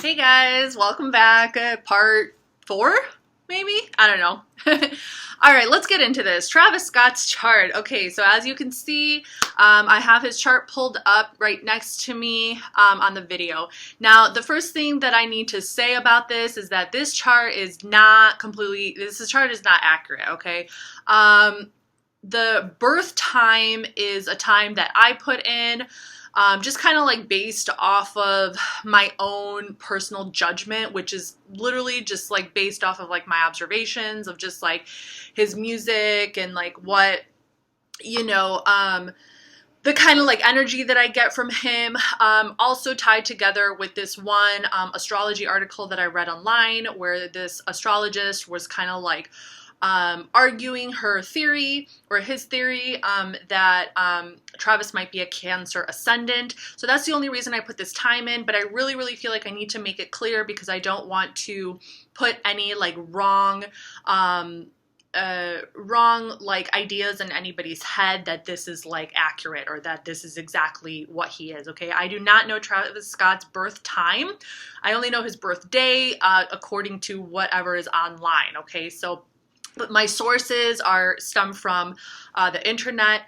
Hey guys, welcome back. Part 4, maybe? I don't know. All right, let's get into this. Travis Scott's chart. Okay, so as you can see, I have his chart pulled up right next to me on the video. Now, the first thing that I need to say about this is that this chart is not accurate, okay? The birth time is a time that I put in, just kind of like based off of my own personal judgment, which is literally just like based off of like my observations of just like his music and like what, the kind of like energy that I get from him, also tied together with this one astrology article that I read online where this astrologist was kind of like arguing her theory or his theory that Travis might be a Cancer ascendant. So that's the only reason I put this time in, but I really feel like I need to make it clear because I don't want to put any like wrong like ideas in anybody's head that this is like accurate or that this is exactly what he is. Okay, I do not know Travis Scott's birth time. I only know his birthday according to whatever is online. Okay, so but my sources stem from the internet.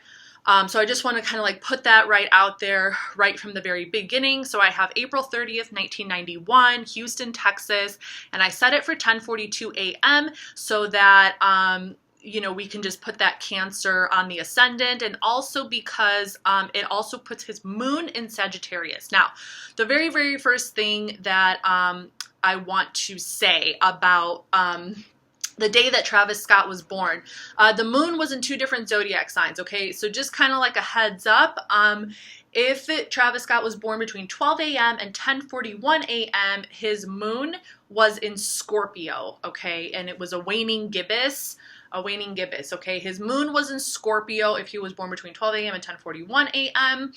So I just want to kind of like put that right out there right from the very beginning. So I have April 30th, 1991, Houston, Texas, and I set it for 10:42 a.m. so that, we can just put that Cancer on the ascendant, and also because it also puts his moon in Sagittarius. Now, the very first thing that I want to say about the day that Travis Scott was born. The moon was in 2 different zodiac signs, okay? So just kind of like a heads up, if Travis Scott was born between 12 a.m. and 10:41 a.m., his moon was in Scorpio, okay? And it was a waning gibbous, okay? His moon was in Scorpio if he was born between 12 a.m. and 10:41 a.m.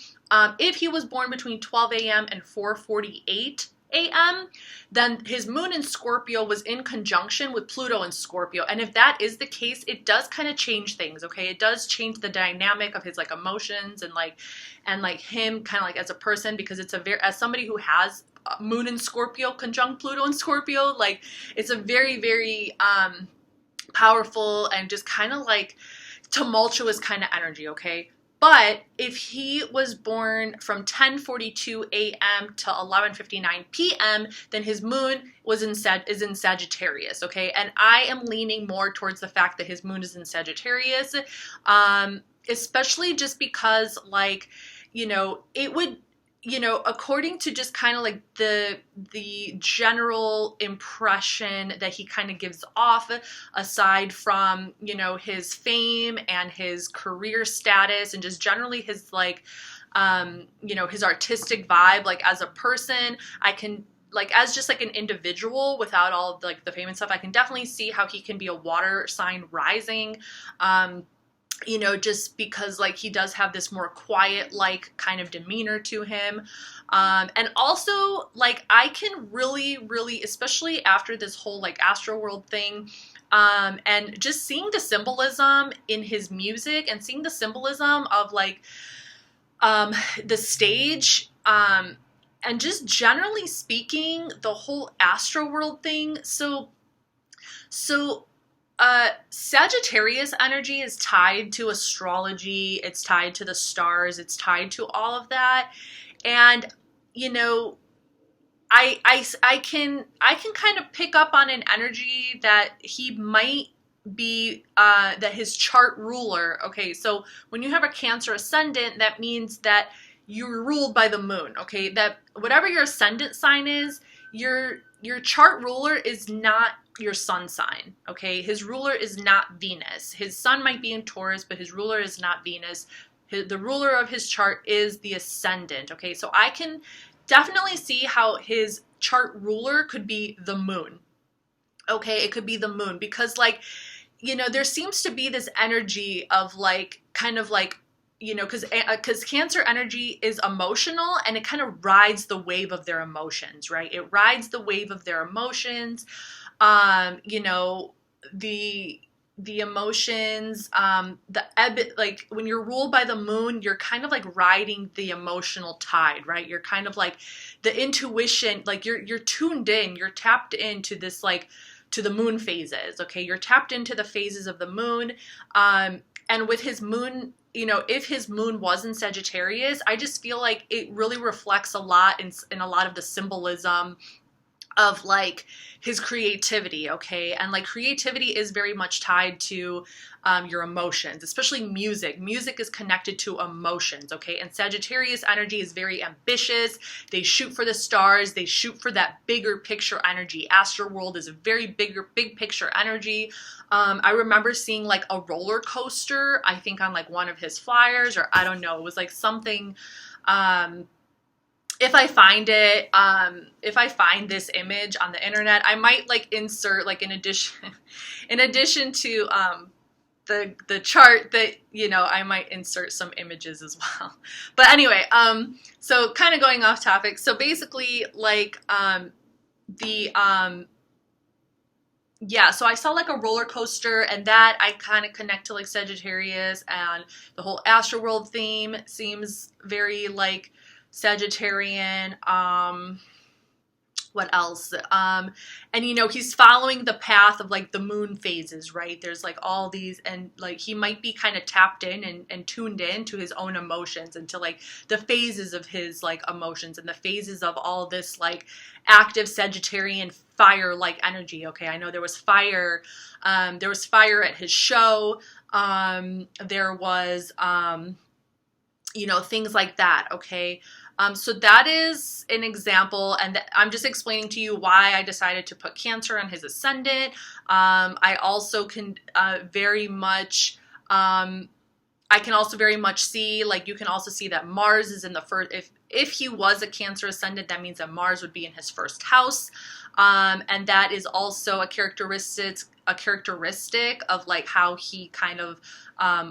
If he was born between 12 a.m. and 4:48 a.m., then his moon in Scorpio was in conjunction with Pluto and Scorpio. And if that is the case, it does kind of change things, okay? It does change the dynamic of his like emotions and him kind of like as a person, because it's as somebody who has moon in Scorpio conjunct Pluto and Scorpio, like it's a very powerful and just kind of like tumultuous kind of energy, okay? But if he was born from 10:42 a.m. to 11:59 p.m., then his moon is in Sagittarius, okay? And I am leaning more towards the fact that his moon is in Sagittarius, especially just because, like, it would, according to just kind of like the general impression that he kind of gives off, aside from, his fame and his career status and just generally his like, his artistic vibe, like as a person, I can, like as just like an individual without all of like the fame and stuff, I can definitely see how he can be a water sign rising, just because like he does have this more quiet like kind of demeanor to him. And also like I can really, especially after this whole like Astroworld thing, and just seeing the symbolism in his music and seeing the symbolism of like the stage, and just generally speaking, the whole Astroworld thing. So Sagittarius energy is tied to astrology, it's tied to the stars, it's tied to all of that. And, I can kind of pick up on an energy that he might be, that his chart ruler, okay, so when you have a Cancer ascendant, that means that you're ruled by the moon, okay, that whatever your ascendant sign is, your chart ruler is not your sun sign, okay? His ruler is not Venus. His sun might be in Taurus, but his ruler is not Venus. The ruler of his chart is the ascendant, okay? So I can definitely see how his chart ruler could be the moon, okay? It could be the moon because, like, there seems to be this energy of, like, kind of like, because Cancer energy is emotional and it kind of rides the wave of their emotions, right? It rides the wave of their emotions. The the emotions, the ebb, like when you're ruled by the moon, you're kind of like riding the emotional tide, right? You're kind of like the intuition, like you're tuned in, you're tapped into this, like, to the moon phases, okay? You're tapped into the phases of the moon. And with his moon, you know, if his moon was in Sagittarius, I just feel like it really reflects a lot in a lot of the symbolism of like his creativity, okay? And like creativity is very much tied to your emotions, especially music. Music is connected to emotions, okay? And Sagittarius energy is very ambitious. They shoot for the stars. They shoot for that bigger picture energy. Astroworld is a very big picture energy. I remember seeing like a roller coaster, I think on like one of his flyers, or I don't know, it was like something, if I find it, if I find this image on the internet, I might like insert like in addition to the chart that, you know, I might insert some images as well. But anyway, so kind of going off topic. So basically like yeah, so I saw like a roller coaster, and that I kind of connect to like Sagittarius, and the whole Astroworld theme seems very like Sagittarian. What else? And you know, he's following the path of like the moon phases, right? There's like all these, and like he might be kind of tapped in and tuned in to his own emotions, and to like the phases of his like emotions, and the phases of all this like active Sagittarian fire like energy. Okay, I know there was fire at his show. There was you know, things like that. Okay. So that is an example, and I'm just explaining to you why I decided to put Cancer on his ascendant. I also can very much, I can also very much see, like, you can also see that Mars is in the first, if he was a Cancer ascendant, that means that Mars would be in his first house. And that is also a characteristic of like how he kind of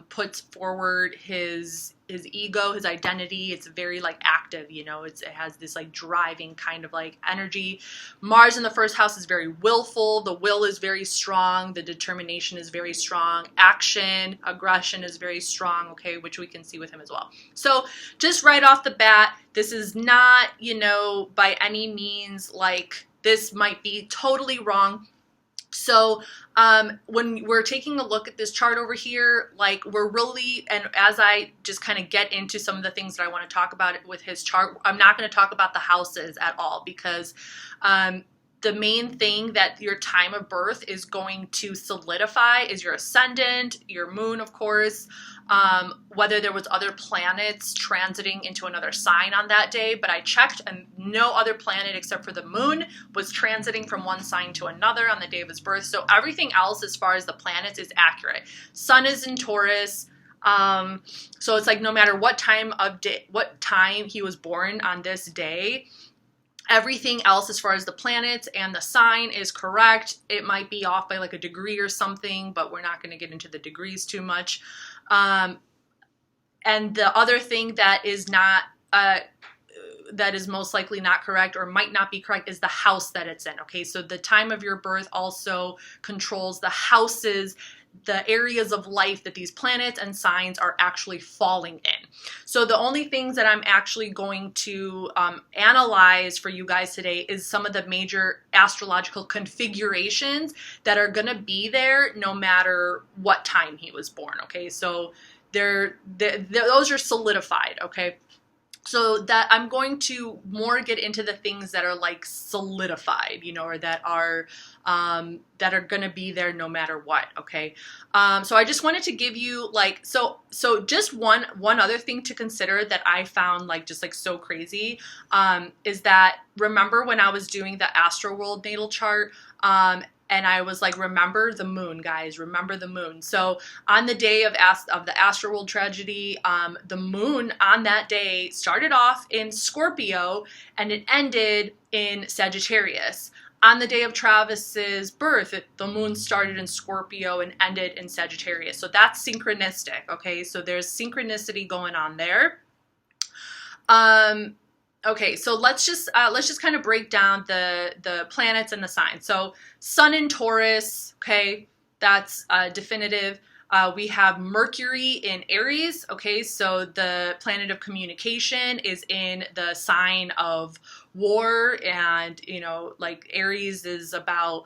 puts forward his ego, his identity. It's very like active, you know, it has this like driving kind of like energy. Mars in the first house is very willful. The will is very strong. The determination is very strong. Action, aggression is very strong, okay, which we can see with him as well. So just right off the bat, this is not, you know, by any means like this might be totally wrong. So when we're taking a look at this chart over here, like we're really, and as I just kind of get into some of the things that I want to talk about with his chart, I'm not going to talk about the houses at all, because the main thing that your time of birth is going to solidify is your ascendant, your moon, of course, whether there was other planets transiting into another sign on that day, but I checked and no other planet except for the moon was transiting from one sign to another on the day of his birth. So everything else as far as the planets is accurate. Sun is in Taurus. So it's like no matter what time of day, what time he was born on this day, everything else as far as the planets and the sign is correct. It might be off by like a degree or something, but we're not going to get into the degrees too much. And the other thing that is not, that is most likely not correct or might not be correct is the house that it's in. Okay, so the time of your birth also controls the houses, the areas of life that these planets and signs are actually falling in. So the only things that I'm actually going to analyze for you guys today is some of the major astrological configurations that are going to be there no matter what time he was born. Okay, so those are solidified. Okay. So that I'm going to more get into the things that are like solidified, you know, or that are going to be there no matter what. Okay. So I just wanted to give you like, so just one other thing to consider that I found like just like so crazy, is that remember when I was doing the Astroworld natal chart, and I was like, remember the moon, guys, remember the moon. So on the day of the Astroworld tragedy, the moon on that day started off in Scorpio and it ended in Sagittarius. On the day of Travis's birth, the moon started in Scorpio and ended in Sagittarius. So that's synchronistic, okay? So there's synchronicity going on there. Okay, so let's just kind of break down the planets and the signs. So Sun in Taurus, okay, That's definitive. We have Mercury in Aries. Okay, so the planet of communication is in the sign of war, and like Aries is about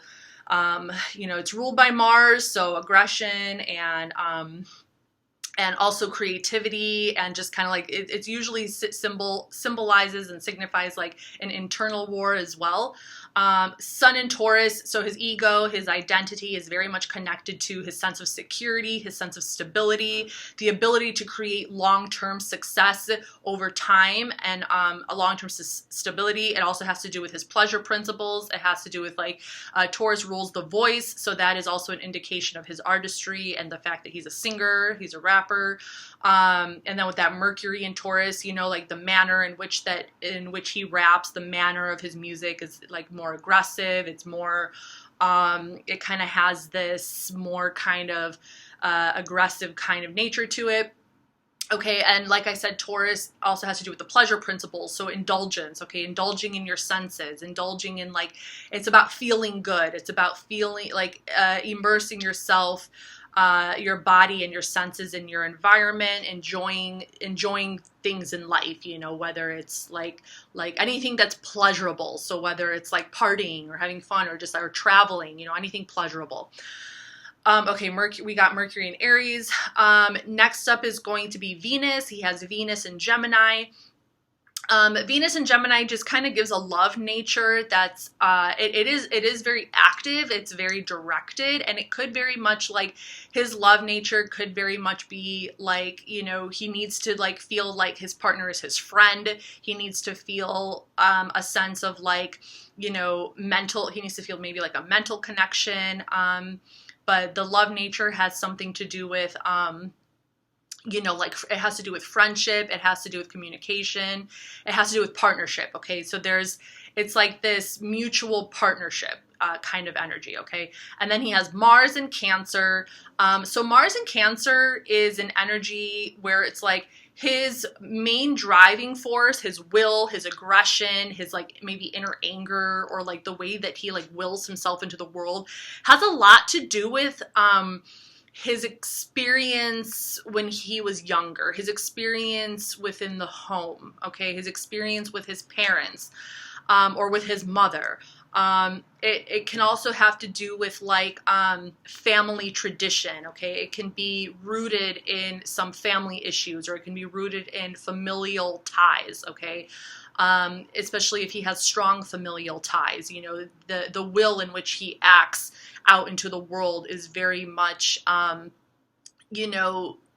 it's ruled by Mars, so aggression and also creativity, and just kind of like it's usually symbolizes and signifies like an internal war as well. Sun in Taurus, so his ego, his identity is very much connected to his sense of security, his sense of stability, the ability to create long-term success over time, and a long-term stability. It also has to do with his pleasure principles. It has to do with like Taurus rules the voice, so that is also an indication of his artistry and the fact that he's a singer, he's a rapper. And then with that Mercury in Taurus, like the manner in which he raps, the manner of his music is like more aggressive. It's more, it kind of has this more kind of aggressive kind of nature to it. Okay, and like I said, Taurus also has to do with the pleasure principles, so indulgence, okay, indulging in your senses, indulging in like, it's about feeling good, it's about feeling like immersing yourself, your body and your senses in your environment, enjoying things in life, whether it's like anything that's pleasurable, so whether it's like partying or having fun or just or traveling, anything pleasurable. Okay, we got Mercury in Aries. Next up is going to be Venus. He has Venus in Gemini. Venus in Gemini just kind of gives a love nature that's, it is very active, it's very directed, and it could very much like, his love nature could very much be like, he needs to like feel like his partner is his friend. He needs to feel a sense of like, he needs to feel maybe like a mental connection. But the love nature has something to do with, like it has to do with friendship, it has to do with communication, it has to do with partnership, okay? So it's like this mutual partnership kind of energy, okay? And then he has Mars in Cancer. So Mars in Cancer is an energy where it's like his main driving force, his will, his aggression, his like maybe inner anger, or like the way that he like wills himself into the world, has a lot to do with his experience when he was younger, his experience within the home, okay, his experience with his parents, or with his mother. It can also have to do with like family tradition, okay? It can be rooted in some family issues, or it can be rooted in familial ties, okay? Especially if he has strong familial ties, the will in which he acts out into the world is very much, for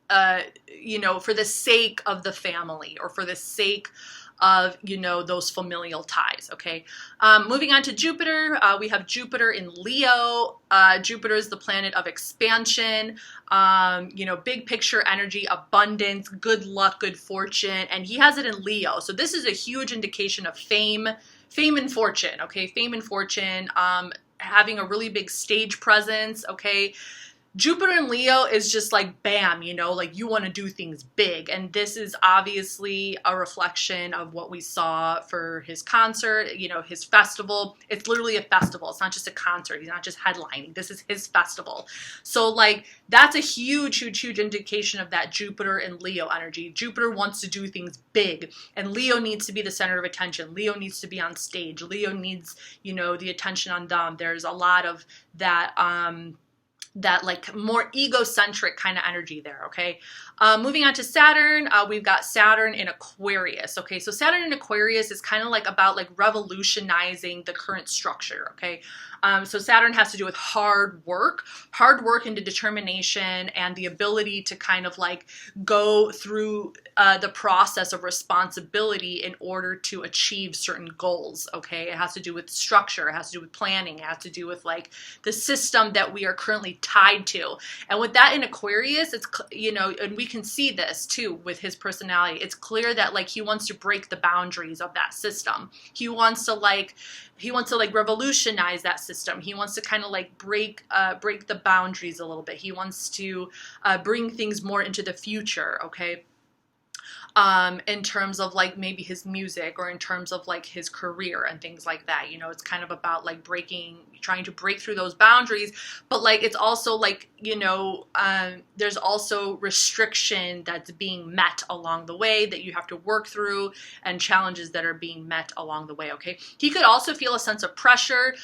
the sake of the family, or for the sake of, those familial ties, okay? Moving on to Jupiter, we have Jupiter in Leo. Jupiter is the planet of expansion, big picture energy, abundance, good luck, good fortune, and he has it in Leo. So this is a huge indication of fame and fortune, okay? Fame and fortune, having a really big stage presence, okay? Jupiter in Leo is just like, bam, like you want to do things big. And this is obviously a reflection of what we saw for his concert, his festival. It's literally a festival. It's not just a concert. He's not just headlining. This is his festival. So like, that's a huge, huge, huge indication of that Jupiter and Leo energy. Jupiter wants to do things big, and Leo needs to be the center of attention. Leo needs to be on stage. Leo needs, the attention on them. There's a lot of that, that like more egocentric kind of energy there, okay? Moving on to Saturn, we've got Saturn in Aquarius, okay? So Saturn in Aquarius is kind of like about like revolutionizing the current structure, okay? So Saturn has to do with hard work into determination, and the ability to kind of like go through the process of responsibility in order to achieve certain goals, okay? It has to do with structure, it has to do with planning, it has to do with like the system that we are currently tied to. And with that in Aquarius, it's, and we can see this too with his personality, it's clear that like he wants to break the boundaries of that system. He wants to revolutionize that system. He wants to kind of like break the boundaries a little bit. He wants to bring things more into the future, okay? in terms of like maybe his music or in terms of like his career and things like that. You know, it's kind of about like trying to break through those boundaries, but like it's also like, you know, there's also restriction that's being met along the way that you have to work through, and challenges that are being met along the way. Okay, he could also feel a sense of pressure.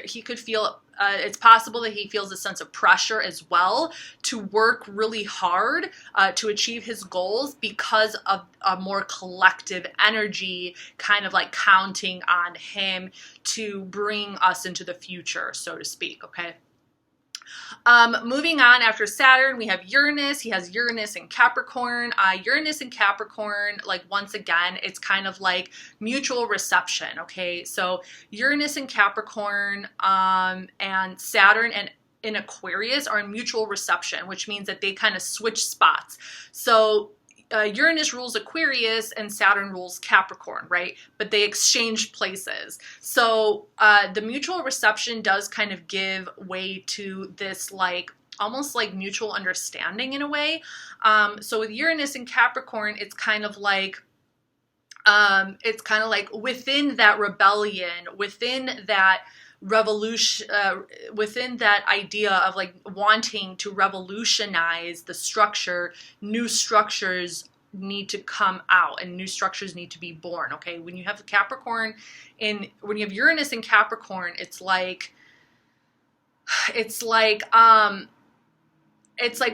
He could feel it's possible that he feels a sense of pressure as well to work really hard to achieve his goals, because of a more collective energy kind of like counting on him to bring us into the future, so to speak. Okay. Moving on, after Saturn, we have Uranus. He has Uranus and Capricorn. Uranus and Capricorn, like once again, it's kind of like mutual reception. Okay, so Uranus and Capricorn and Saturn and in Aquarius are in mutual reception, which means that they kind of switch spots. So Uranus rules Aquarius and Saturn rules Capricorn, right? But they exchange places. So the mutual reception does kind of give way to this like almost like mutual understanding in a way. So with Uranus and Capricorn, it's kind of like within that rebellion, within that revolution, within that idea of like wanting to revolutionize the structure, new structures need to come out and new structures need to be born. Okay, when you have Capricorn when you have Uranus in Capricorn, it's like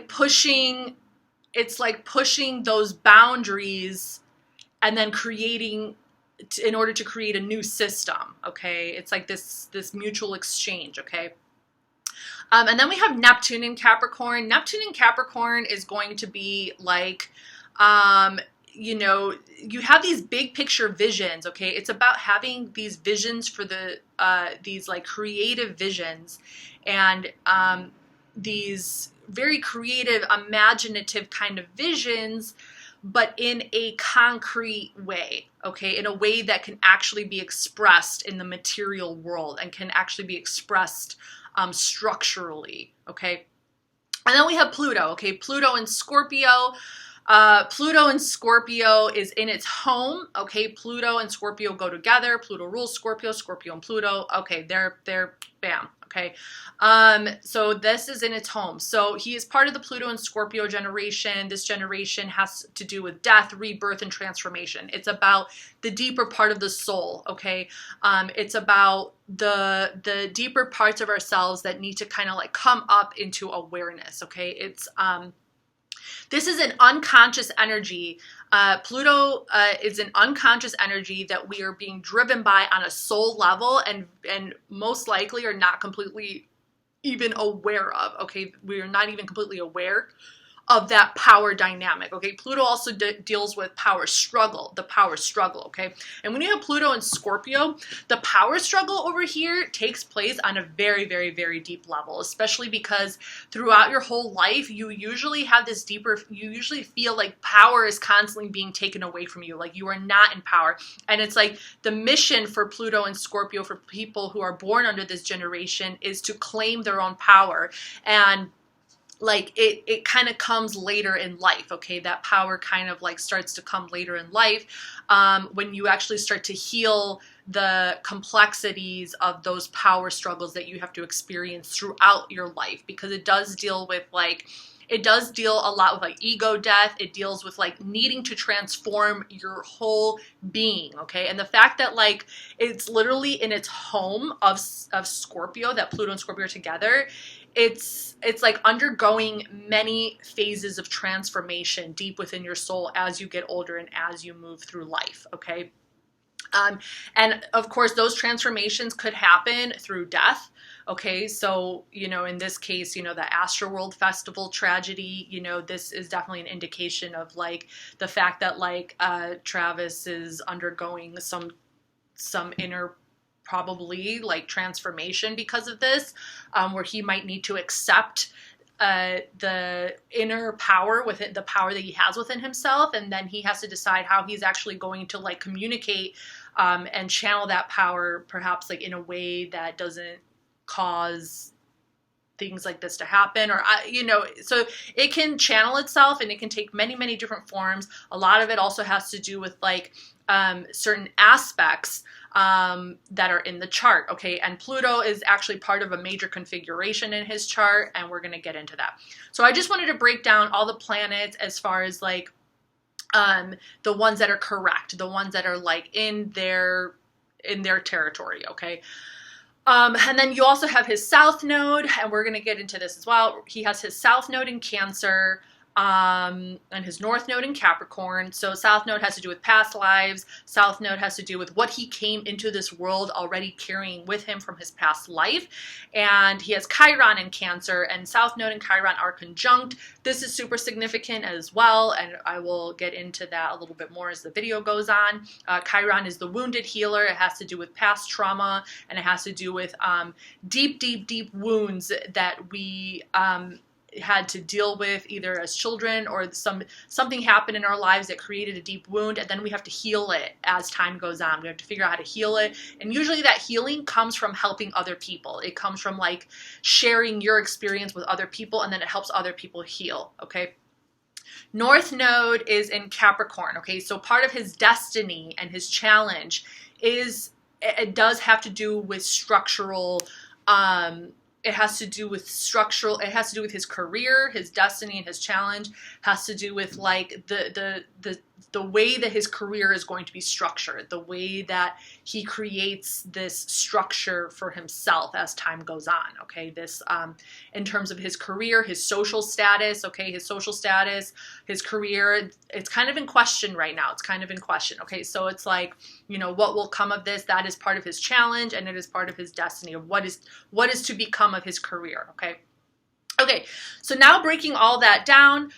pushing those boundaries and then creating in order to create a new system. Okay, it's like this mutual exchange. Okay, and then we have Neptune in Capricorn. Neptune in Capricorn is going to be like you know, you have these big picture visions. Okay, it's about having these visions for these like creative visions, and these very creative, imaginative kind of visions, but in a concrete way, okay? In a way that can actually be expressed in the material world and can actually be expressed structurally, okay? And then we have Pluto, okay? Pluto and Scorpio. Pluto and Scorpio is in its home, okay? Pluto and Scorpio go together. Pluto rules Scorpio, Scorpio and Pluto. Okay, they're bam, okay? So this is in its home. So he is part of the Pluto and Scorpio generation. This generation has to do with death, rebirth, and transformation. It's about the deeper part of the soul, okay? It's about the deeper parts of ourselves that need to kind of like come up into awareness, okay? It's this is an unconscious energy. Pluto is an unconscious energy that we are being driven by on a soul level, and most likely are not completely even aware of. Okay, we are not even completely aware of that power dynamic. Okay, Pluto also deals with power struggle, the power struggle. Okay, and when you have Pluto and Scorpio, the power struggle over here takes place on a very, very, very deep level, especially because throughout your whole life, you usually have this deeper, you usually feel like power is constantly being taken away from you, like you are not in power. And it's like the mission for Pluto and Scorpio, for people who are born under this generation, is to claim their own power. And like it kind of comes later in life, okay? That power kind of like starts to come later in life when you actually start to heal the complexities of those power struggles that you have to experience throughout your life, because it does deal with like, it does deal a lot with like ego death. It deals with like needing to transform your whole being, okay? And the fact that like it's literally in its home of Scorpio, that Pluto and Scorpio are together, it's like undergoing many phases of transformation deep within your soul as you get older and as you move through life, okay? And of course, those transformations could happen through death. Okay, so, you know, in this case, you know, the Astroworld Festival tragedy, you know, this is definitely an indication of like the fact that like Travis is undergoing some inner probably like transformation because of this, where he might need to accept the inner power within, the power that he has within himself, and then he has to decide how he's actually going to like communicate and channel that power, perhaps like in a way that doesn't cause things like this to happen, or you know, so it can channel itself and it can take many, many different forms. A lot of it also has to do with like certain aspects that are in the chart, okay? And Pluto is actually part of a major configuration in his chart, and we're going to get into that. So I just wanted to break down all the planets as far as like the ones that are correct, the ones that are like in their territory, okay? And then you also have his south node, and we're going to get into this as well. He has his south node in Cancer, and his north node in Capricorn. So south node has to do with past lives. South node has to do with what he came into this world already carrying with him from his past life. And he has Chiron in Cancer, and south node and Chiron are conjunct. This is super significant as well, and I will get into that a little bit more as the video goes on. Chiron is the wounded healer. It has to do with past trauma, and it has to do with deep, deep, deep wounds that we had to deal with either as children, or something happened in our lives that created a deep wound, and then we have to heal it as time goes on. We have to figure out how to heal it, and usually that healing comes from helping other people. It comes from like sharing your experience with other people, and then it helps other people heal, okay? North node is in Capricorn, okay? So part of his destiny and his challenge it does have to do with structural it has to do with his career, his destiny, and his challenge. Has to do with like the way that his career is going to be structured, the way that he creates this structure for himself as time goes on, okay? This, in terms of his career, his social status, okay? His social status, his career, it's kind of in question right now. It's kind of in question, okay? So it's like, you know, what will come of this? That is part of his challenge, and it is part of his destiny of what is to become of his career, okay? Okay, so now breaking all that down,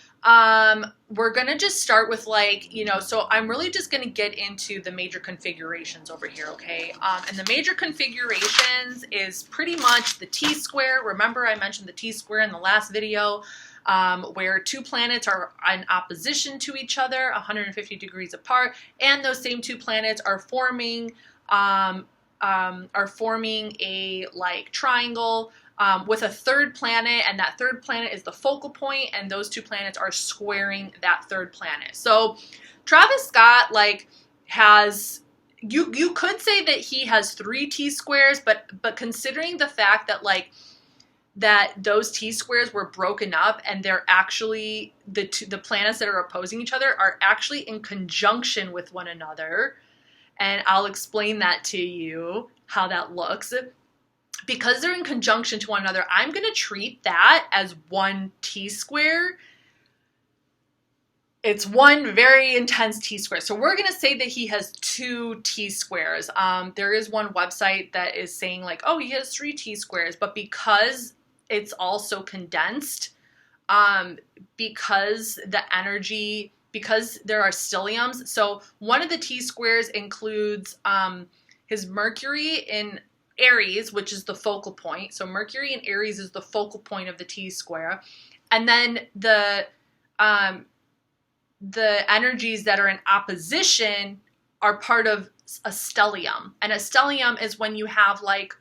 we're going to just start with like, you know, so I'm really just going to get into the major configurations over here, okay? And the major configurations is pretty much the T-square. Remember I mentioned the T-square in the last video, where two planets are in opposition to each other, 150 degrees apart, and those same two planets are forming a like triangle with a third planet, and that third planet is the focal point, and those two planets are squaring that third planet. So Travis Scott like has, you could say that he has 3 T-squares, but considering the fact that like that those T-squares were broken up, and they're actually the planets that are opposing each other are actually in conjunction with one another, and I'll explain that to you how that looks. Because they're in conjunction to one another, I'm going to treat that as one T-square. It's one very intense T-square. So we're going to say that he has 2 T-squares. There is one website that is saying like, oh, he has 3 T-squares. But because it's also condensed, because the energy, because there are stelliums. So one of the T-squares includes his Mercury in Aries, which is the focal point. So Mercury in Aries is the focal point of the T-square. And then the energies that are in opposition are part of a stellium. And a stellium is when you have like,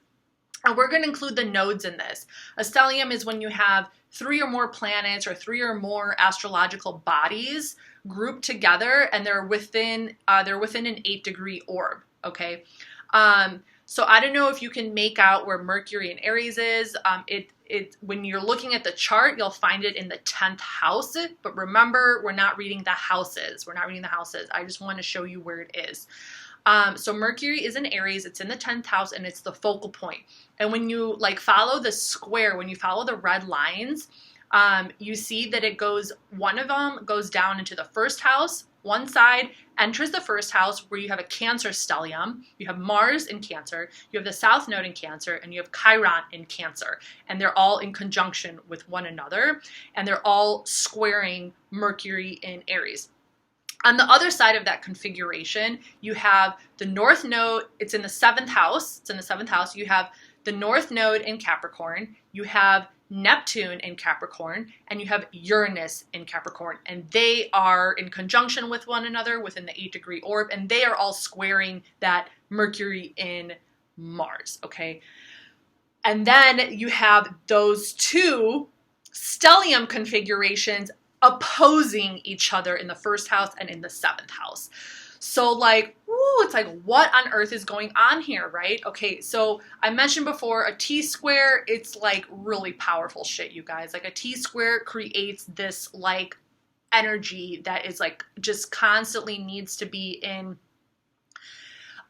and we're going to include the nodes in this. A stellium is when you have 3 or more planets or 3 or more astrological bodies grouped together, and they're within an 8-degree orb, okay? So I don't know if you can make out where Mercury in Aries is. When you're looking at the chart, you'll find it in the 10th house. But remember, we're not reading the houses. We're not reading the houses. I just want to show you where it is. So Mercury is in Aries. It's in the 10th house, and it's the focal point. And when you like follow the square, when you follow the red lines, you see that one of them goes down into the first house. One side enters the first house where you have a Cancer stellium, you have Mars in Cancer, you have the South Node in Cancer, and you have Chiron in Cancer. And they're all in conjunction with one another, and they're all squaring Mercury in Aries. On the other side of that configuration, you have the North Node, it's in the 7th house, you have the North Node in Capricorn, you have Neptune in Capricorn, and you have Uranus in Capricorn, and they are in conjunction with one another within the 8-degree orb, and they are all squaring that Mercury in Mars, okay? And then you have those two stellium configurations opposing each other in the first house and in the seventh house. So like, woo, it's like, what on earth is going on here, right? Okay, so I mentioned before, a T-square, it's like really powerful shit, you guys. Like a T-square creates this like energy that is like just constantly needs to be in,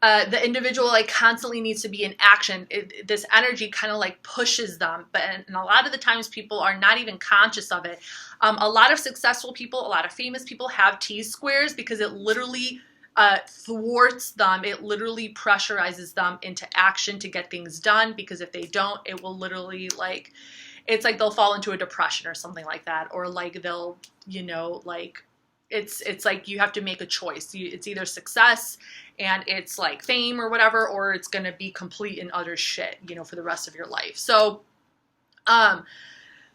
the individual like constantly needs to be in action. This energy kind of like pushes them, and a lot of the times people are not even conscious of it. A lot of successful people, a lot of famous people have T-squares because it literally thwarts them. It literally pressurizes them into action to get things done, because if they don't, it will literally like, it's like they'll fall into a depression or something like that, or like they'll, you know, like it's like you have to make a choice. It's either success and it's like fame or whatever, or it's gonna be complete and utter shit, you know, for the rest of your life. So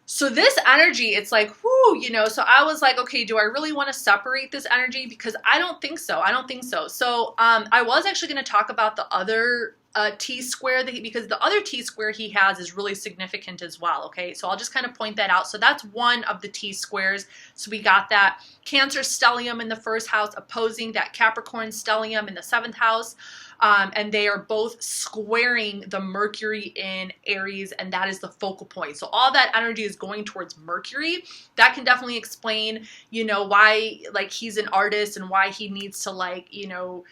so this energy, it's like, whoo, you know, so I was like, okay, do I really want to separate this energy? Because I don't think so. I don't think so. So I was actually going to talk about the other T-square, because the other T-square he has is really significant as well, okay? So I'll just kind of point that out. So that's one of the T-squares. So we got that Cancer stellium in the first house opposing that Capricorn stellium in the seventh house. And they are both squaring the Mercury in Aries, and that is the focal point. So all that energy is going towards Mercury. That can definitely explain, you know, why like he's an artist and why he needs to like, you know,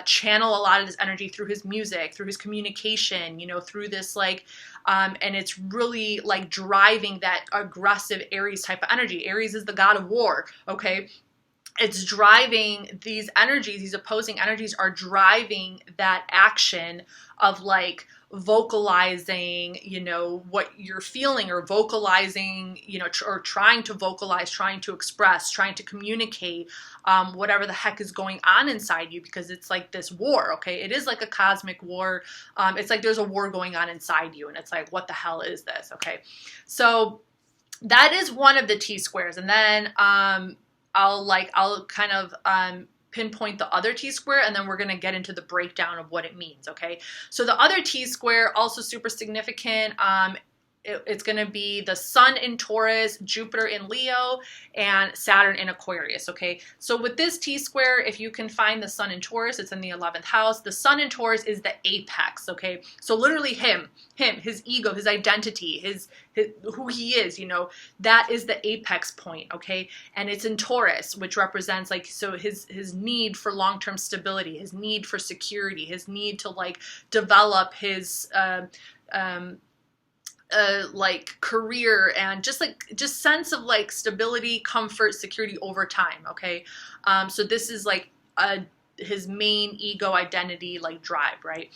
channel a lot of this energy through his music, through his communication, you know, through this like, and it's really like driving that aggressive Aries type of energy. Aries is the god of war, okay? It's driving these energies, these opposing energies are driving that action of like vocalizing, you know, what you're feeling, or vocalizing, you know, or trying to vocalize, trying to express, trying to communicate, whatever the heck is going on inside you, because it's like this war, okay? It is like a cosmic war. It's like there's a war going on inside you, and it's like, what the hell is this, okay? So that is one of the T-squares. And then, I'll kind of pinpoint the other T-square, and then we're going to get into the breakdown of what it means, okay? So the other T-square, also super significant, it's going to be the Sun in Taurus, Jupiter in Leo, and Saturn in Aquarius, okay? So with this T-square, if you can find the Sun in Taurus, it's in the 11th house. The Sun in Taurus is the apex, okay? So literally him, his ego, his identity, his who he is, you know, that is the apex point, okay? And it's in Taurus, which represents like, so his need for long-term stability, his need for security, his need to like develop his like career, and just sense of like stability, comfort, security over time, okay? So this is like his main ego identity like drive, right?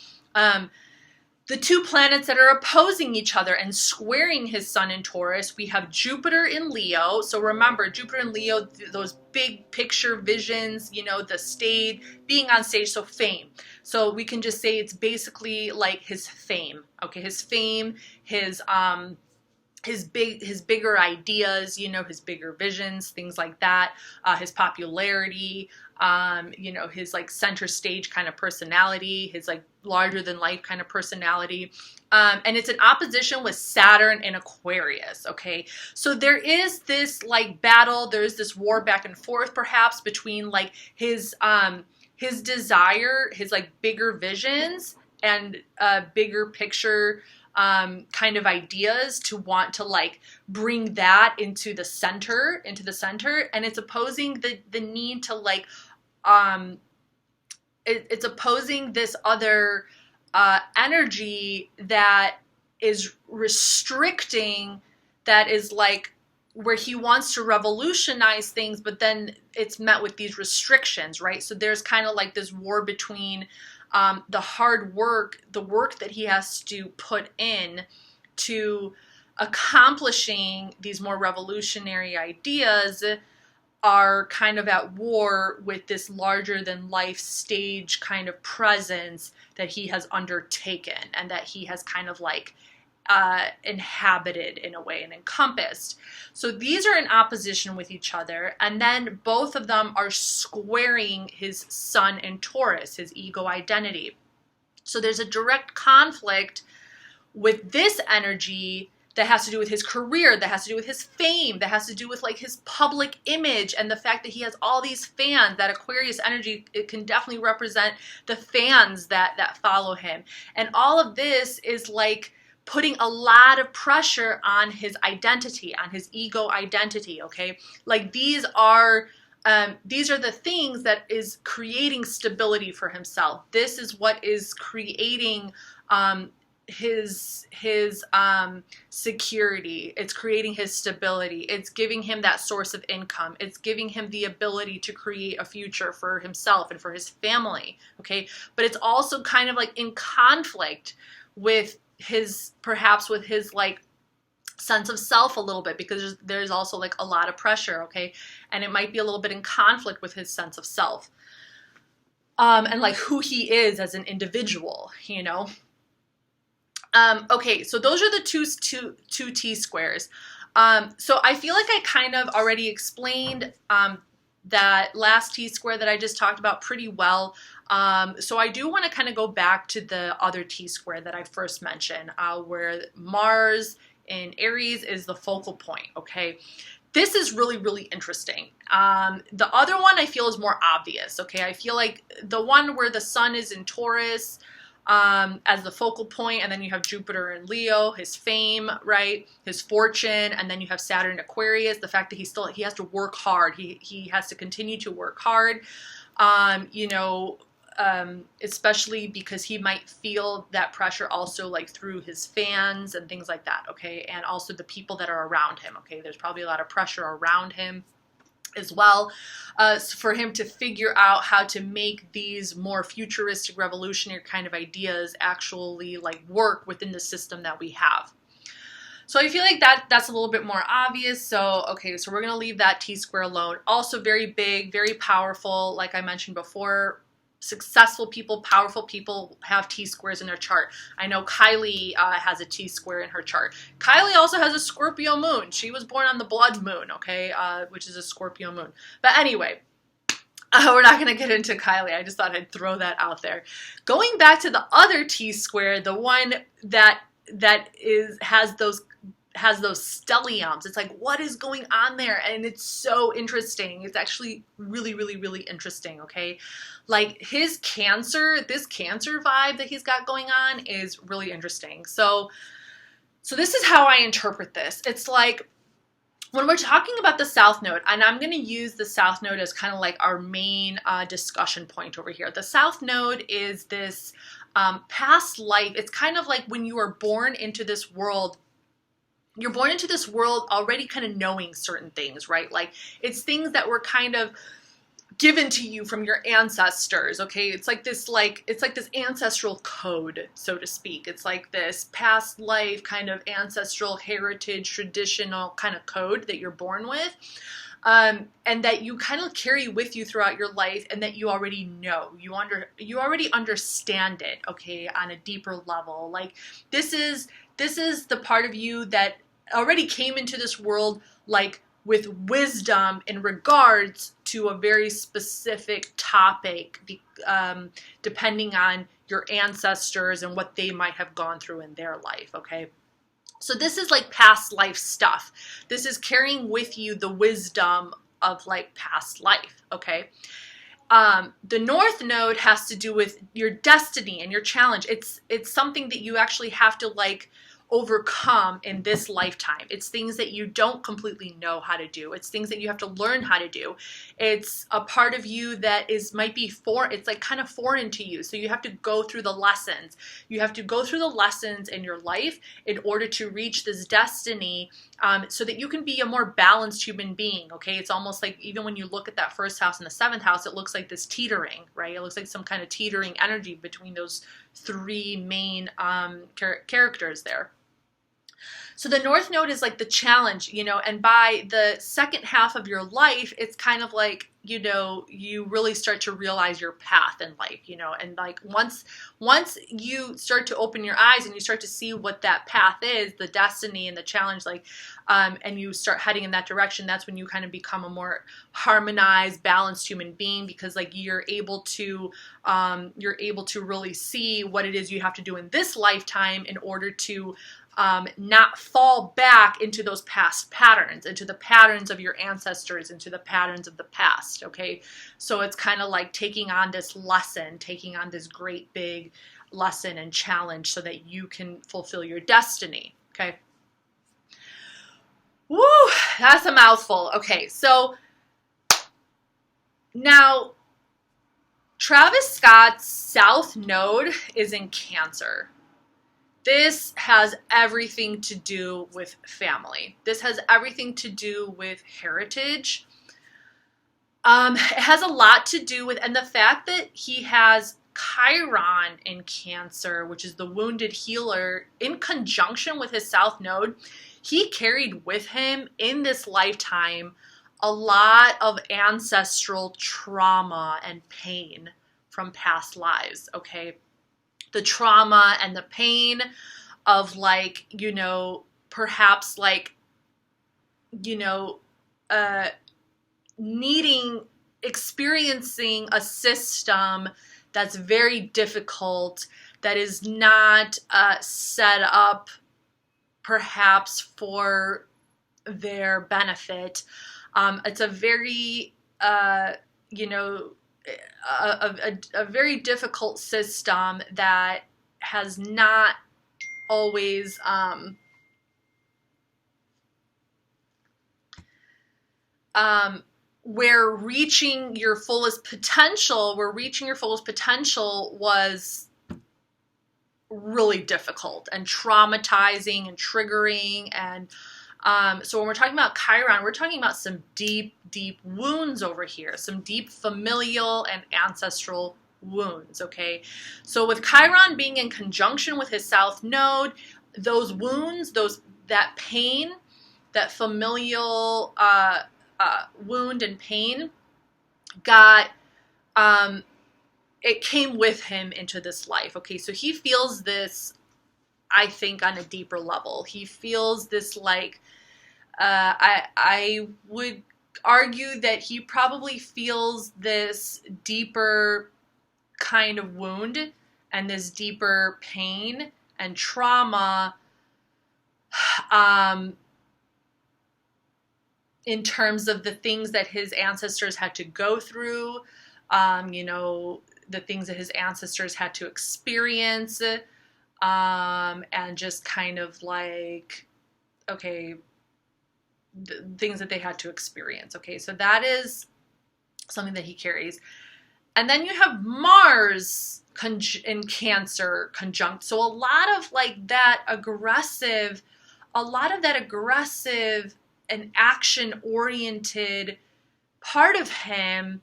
The two planets that are opposing each other and squaring his Sun in Taurus, we have Jupiter in Leo. So remember, Jupiter in Leo, those big picture visions, you know, the stage, being on stage, so fame. So we can just say it's basically like his fame, okay? His fame, his bigger ideas, you know, his bigger visions, things like that, his popularity, you know, his like center stage kind of personality, his like larger than life kind of personality. And it's in opposition with Saturn in Aquarius, okay? So there is this like battle, there's this war back and forth perhaps between like his desire, his like bigger visions and bigger picture kind of ideas to want to like bring that into the center, and it's opposing the need to like, it's opposing this other energy that is restricting, that is like where he wants to revolutionize things, but then it's met with these restrictions, right? So there's kind of like this war between the hard work, the work that he has to put in to accomplishing these more revolutionary ideas, are kind of at war with this larger than life stage kind of presence that he has undertaken, and that he has kind of like inhabited in a way and encompassed. So these are in opposition with each other, and then both of them are squaring his Sun in Taurus, his ego identity. So there's a direct conflict with this energy that has to do with his career, that has to do with his fame, that has to do with like his public image and the fact that he has all these fans. That Aquarius energy, it can definitely represent the fans that follow him. And all of this is like putting a lot of pressure on his identity, on his ego identity, okay? Like these are the things that is creating stability for himself. This is what is creating his security. It's creating his stability. It's giving him that source of income. It's giving him the ability to create a future for himself and for his family, okay? But it's also kind of like in conflict with his, perhaps with his like sense of self a little bit, because there's also like a lot of pressure, okay? And it might be a little bit in conflict with his sense of self, and like who he is as an individual, you know? Okay, so those are the two T-squares. So I feel like I kind of already explained that last T-square that I just talked about pretty well. So I do want to kind of go back to the other T-square that I first mentioned, where Mars in Aries is the focal point, okay? This is really, really interesting. The other one I feel is more obvious, okay? I feel like the one where the sun is in Taurus as the focal point, and then you have Jupiter in Leo, his fame, right? His fortune, and then you have Saturn Aquarius, the fact that he has to work hard. He has to continue to work hard, you know, especially because he might feel that pressure also like through his fans and things like that, okay? And also the people that are around him, okay? There's probably a lot of pressure around him as well, for him to figure out how to make these more futuristic, revolutionary kind of ideas actually like work within the system that we have. So I feel like that's a little bit more obvious. So, okay, so we're going to leave that T-square alone. Also very big, very powerful. Like I mentioned before, successful people, powerful people have T-squares in their chart. I know Kylie has a T-square in her chart. Kylie also has a Scorpio moon. She was born on the blood moon, okay, which is a Scorpio moon. But anyway, we're not going to get into Kylie. I just thought I'd throw that out there. Going back to the other T-square, the one that has those stelliums. It's like, what is going on there? And it's so interesting. It's actually really, really, really interesting, okay? Like this Cancer vibe that he's got going on is really interesting. So this is how I interpret this. It's like, when we're talking about the South Node, and I'm going to use the South Node as kind of like our main discussion point over here. The South Node is this past life. It's kind of like when you are born into this world, you're born into this world already kind of knowing certain things, right? Like it's things that were kind of given to you from your ancestors, okay? It's like this ancestral code, so to speak. It's like this past life kind of ancestral heritage, traditional kind of code that you're born with. And that you kind of carry with you throughout your life, and that you already know. You already understand it, okay, on a deeper level. Like this is the part of you that already came into this world like with wisdom in regards to a very specific topic, depending on your ancestors and what they might have gone through in their life, okay? So this is like past life stuff. This is carrying with you the wisdom of like past life, okay? The North Node has to do with your destiny and your challenge. It's something that you actually have to like overcome in this lifetime. It's things that you don't completely know how to do. It's things that you have to learn how to do. It's a part of you that might be it's like kind of foreign to you. So you have to go through the lessons. You have to go through the lessons in your life in order to reach this destiny, so that you can be a more balanced human being, okay? It's almost like even when you look at that first house and the seventh house, it looks like this teetering, right? It looks like some kind of teetering energy between those three main characters there. So the North Node is like the challenge, you know, and by the second half of your life, it's kind of like, you know, you really start to realize your path in life, you know, and like once you start to open your eyes and you start to see what that path is, the destiny and the challenge, like, and you start heading in that direction, that's when you kind of become a more harmonized, balanced human being, because like you're able to really see what it is you have to do in this lifetime in order to not fall back into those past patterns, into the patterns of your ancestors, into the patterns of the past, okay? So it's kind of like taking on this lesson, taking on this great big lesson and challenge so that you can fulfill your destiny, okay? Woo, that's a mouthful. Okay, so now Travis Scott's South Node is in Cancer. This has everything to do with family. This has everything to do with heritage. It has a lot to do with, and the fact that he has Chiron in Cancer, which is the wounded healer, in conjunction with his South Node, he carried with him in this lifetime a lot of ancestral trauma and pain from past lives, okay? The trauma and the pain of like, you know, perhaps like, you know, experiencing a system that's very difficult, that is not set up perhaps for their benefit. It's a very, you know, a very difficult system that has not always where reaching your fullest potential was really difficult and traumatizing and triggering. And so when we're talking about Chiron, we're talking about some deep, deep wounds over here, some deep familial and ancestral wounds, okay? So with Chiron being in conjunction with his South Node, those wounds, that pain, that familial wound and pain got, it came with him into this life, okay? So he feels this, I think, on a deeper level. He feels this like, I would argue that he probably feels this deeper kind of wound and this deeper pain and trauma in terms of the things that his ancestors had to go through, you know, the things that his ancestors had to experience, and just kind of like, okay, the things that they had to experience. Okay, so that is something that he carries. And then you have Mars in Cancer conjunct. So a lot of that aggressive and action-oriented part of him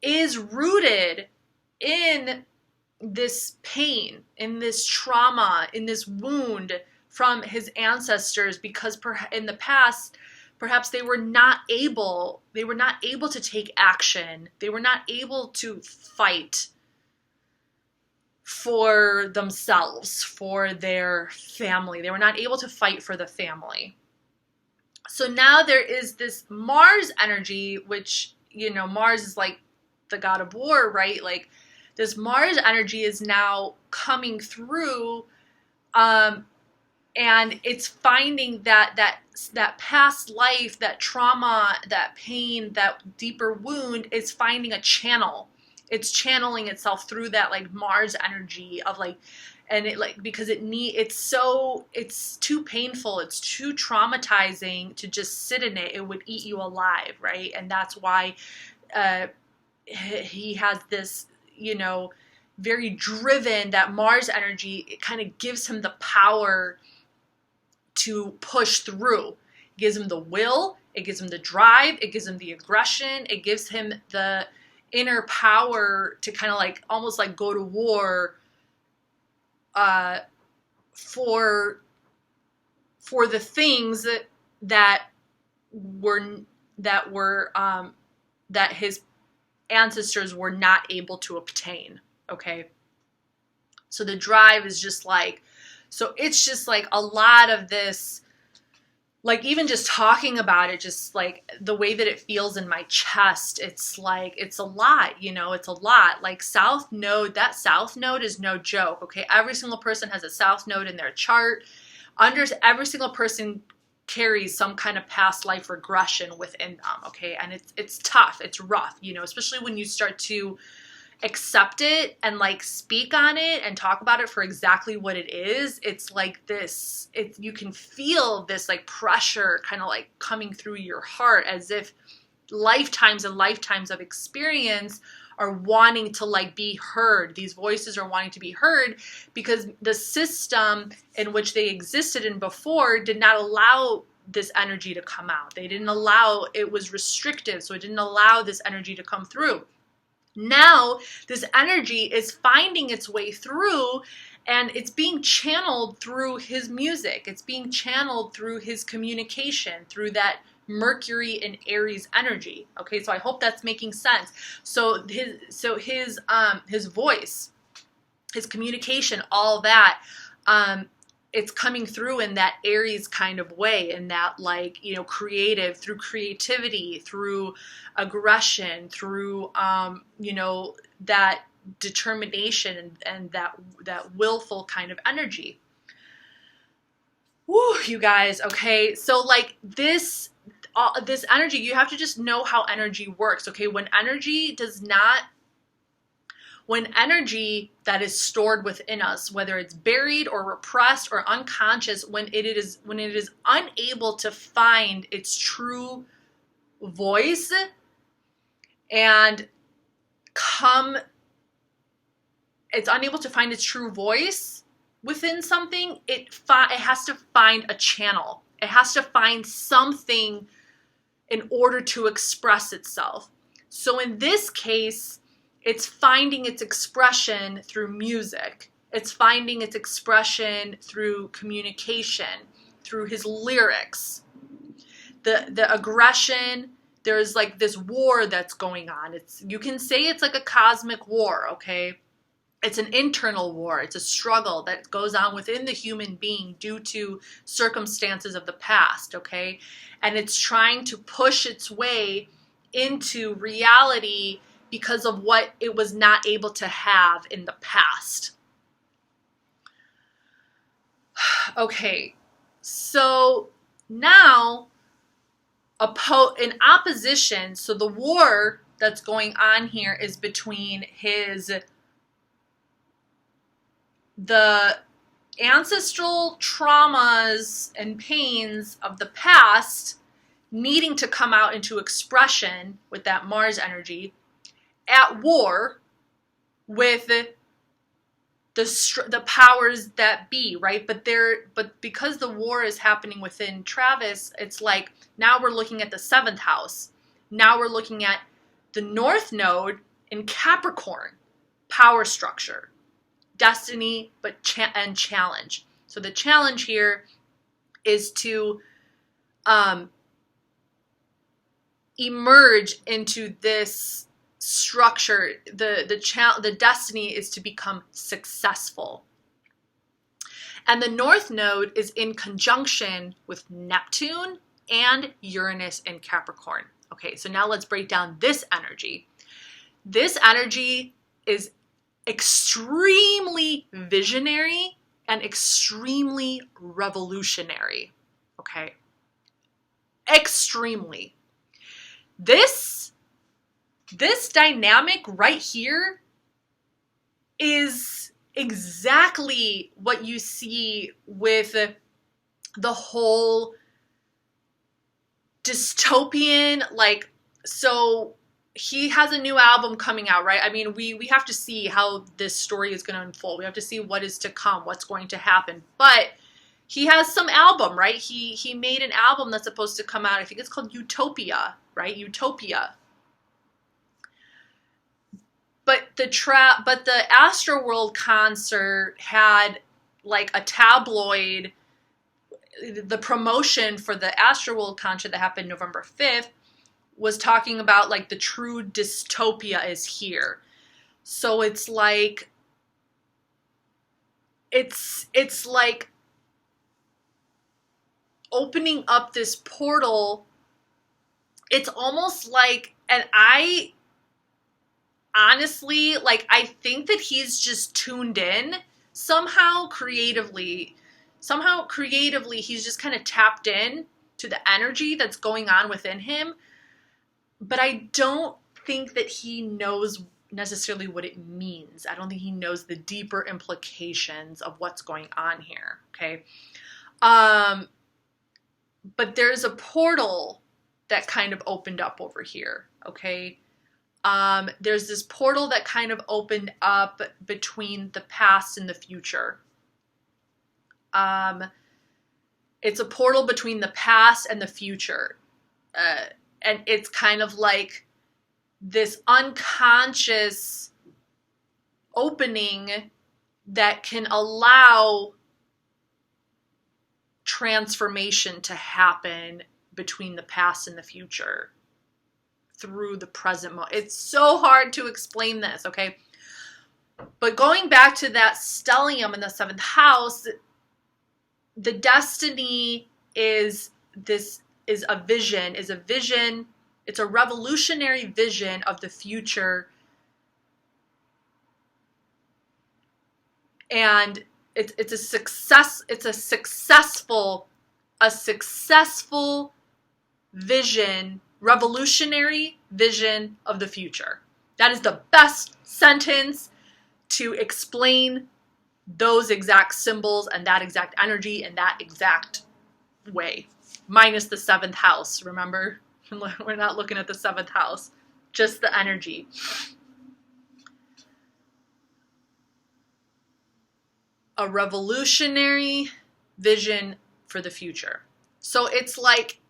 is rooted in this pain, in this trauma, in this wound from his ancestors, because in the past, perhaps they were not able to take action. They were not able to fight for themselves, for their family. They were not able to fight for the family. So now there is this Mars energy, which, you know, Mars is like the god of war, right? Like this Mars energy is now coming through, and it's finding that past life, that trauma, that pain, that deeper wound is finding a channel. It's channeling itself through that like Mars energy of like, and it like, because it's too painful, it's too traumatizing to just sit in it. It would eat you alive, right? And that's why he has this, you know, very driven, that Mars energy, it kind of gives him the power to push through. It gives him the will, it gives him the drive, it gives him the aggression, it gives him the inner power to kind of like almost like go to war for the things that his ancestors were not able to obtain. Okay, so the drive is just like, so it's just like a lot of this like even just talking about it, just like the way that it feels in my chest, it's like, it's a lot, you know, it's a lot. Like South Node, that South Node is no joke, okay? Every single person has a South Node in their chart. Every single person carries some kind of past life regression within them, okay? And it's tough, it's rough, you know, especially when you start to accept it and like speak on it and talk about it for exactly what it is. It's like this, you can feel this like pressure kind of like coming through your heart, as if lifetimes and lifetimes of experience are wanting to like be heard. These voices are wanting to be heard because the system in which they existed in before did not allow this energy to come out. They didn't allow, it was restrictive, so it didn't allow this energy to come through. Now, this energy is finding its way through, and it's being channeled through his music. It's being channeled through his communication, through that Mercury and Aries energy. Okay, so I hope that's making sense. So his voice, his communication, all that, it's coming through in that Aries kind of way, in that like, you know, creative, through creativity, through aggression, through, you know, that determination and that willful kind of energy. Woo, you guys, okay? So like this energy, you have to just know how energy works, okay? When energy that is stored within us, whether it's buried or repressed or unconscious, when it is unable to find its true voice and it's unable to find its true voice within something, it has to find a channel. It has to find something in order to express itself. So in this case, it's finding its expression through music. It's finding its expression through communication, through his lyrics. The aggression, there's like this war that's going on. You can say it's like a cosmic war, okay? It's an internal war. It's a struggle that goes on within the human being due to circumstances of the past, okay? And it's trying to push its way into reality because of what it was not able to have in the past. Okay, so now in opposition, so the war that's going on here is between the ancestral traumas and pains of the past needing to come out into expression with that Mars energy, at war with the powers that be, right? But because the war is happening within Travis, it's like now we're looking at the 7th house. Now we're looking at the North Node in Capricorn, power structure, destiny, and challenge. So the challenge here is to emerge into this structure. The destiny is to become successful. And the North Node is in conjunction with Neptune and Uranus and Capricorn. Okay, so now let's break down this energy. This energy is extremely visionary and extremely revolutionary. Okay, extremely. This dynamic right here is exactly what you see with the whole dystopian, like, so he has a new album coming out, right? I mean, we have to see how this story is going to unfold. We have to see what is to come, what's going to happen. But he has some album, right? He made an album that's supposed to come out. I think it's called Utopia, right? Utopia. But the Astroworld concert had like a tabloid. The promotion for the Astroworld concert that happened November 5th was talking about like the true dystopia is here. So it's like it's like opening up this portal. It's almost like, and I honestly, like, I think that he's just tuned in somehow creatively, he's just kind of tapped in to the energy that's going on within him. But I don't think that he knows necessarily what it means. I don't think he knows the deeper implications of what's going on here. Okay. But there's a portal that kind of opened up over here. Okay. There's this portal that kind of opened up between the past and the future. It's a portal between the past and the future. And it's kind of like this unconscious opening that can allow transformation to happen between the past and the future through the present moment. It's so hard to explain this, okay? But going back to that stellium in the 7th house, the destiny is a vision. It's a revolutionary vision of the future. And it's a successful vision, revolutionary vision of the future. That is the best sentence to explain those exact symbols and that exact energy in that exact way. Minus the 7th house, remember? We're not looking at the 7th house, just the energy. A revolutionary vision for the future. So it's like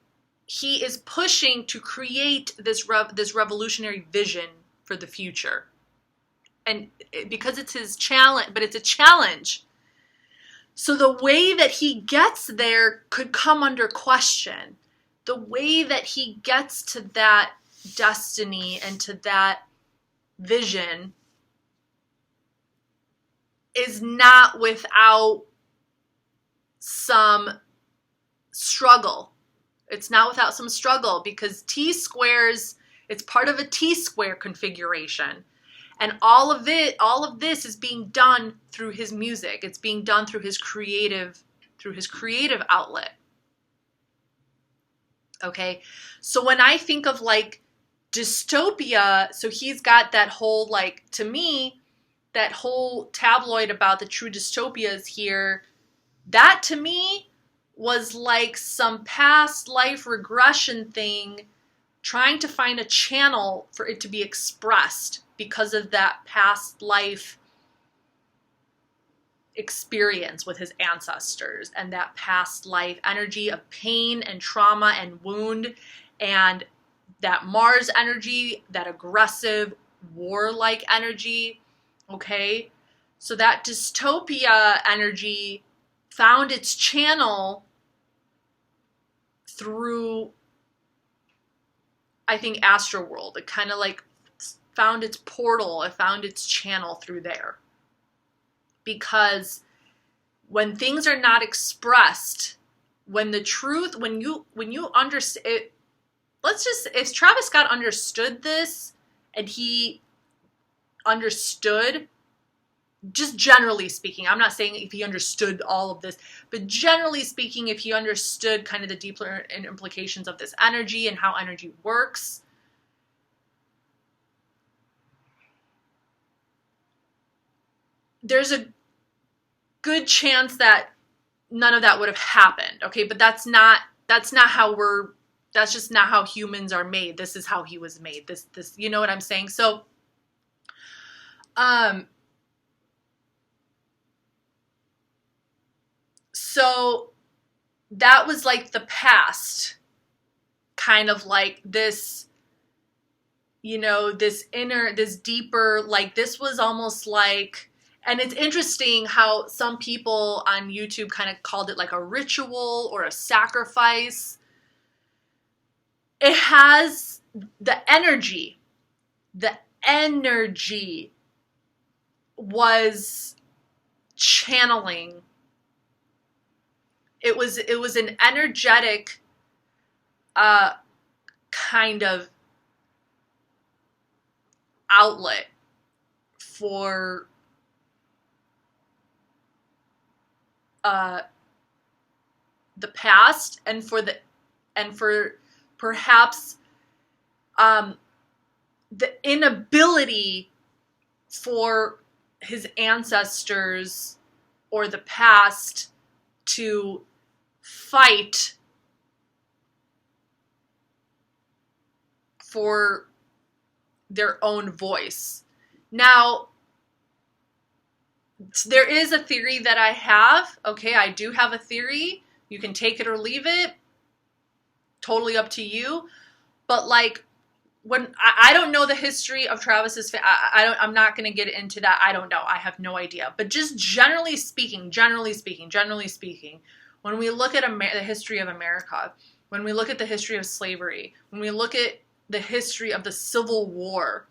he is pushing to create this revolutionary vision for the future. And because it's his challenge, but it's a challenge. So the way that he gets there could come under question. The way that he gets to that destiny and to that vision is not without some struggle. It's not without some struggle because T-squares, it's part of a T-square configuration. And all of this is being done through his music. It's being done through his creative outlet. Okay. So when I think of like dystopia, so he's got that whole, like, to me, that whole tabloid about the true dystopias here, that to me was like some past life regression thing, trying to find a channel for it to be expressed because of that past life experience with his ancestors and that past life energy of pain and trauma and wound and that Mars energy, that aggressive warlike energy. Okay, so that dystopia energy found its channel through, I think, Astroworld. It kind of like found its portal, it found its channel through there. Because when things are not expressed, when the truth, when you understand it, if Travis Scott understood this, and he understood, just generally speaking, I'm not saying if he understood all of this, but generally speaking, if he understood kind of the deeper implications of this energy and how energy works, there's a good chance that none of that would have happened. Okay, but that's just not how humans are made. This is how he was made. This, you know what I'm saying? So, so that was like the past, kind of like this, you know, this deeper, like this was almost like, and it's interesting how some people on YouTube kind of called it like a ritual or a sacrifice. It has the energy was channeling it was an energetic kind of outlet for the past, and for perhaps the inability for his ancestors or the past to fight for their own voice. Now, there is a theory that I have. Okay, I do have a theory. You can take it or leave it. Totally up to you. But like, when I don't know the history of Travis's I'm not going to get into that. I don't know. I have no idea. But just generally speaking, when we look at the history of America, when we look at the history of slavery, when we look at the history of the Civil War,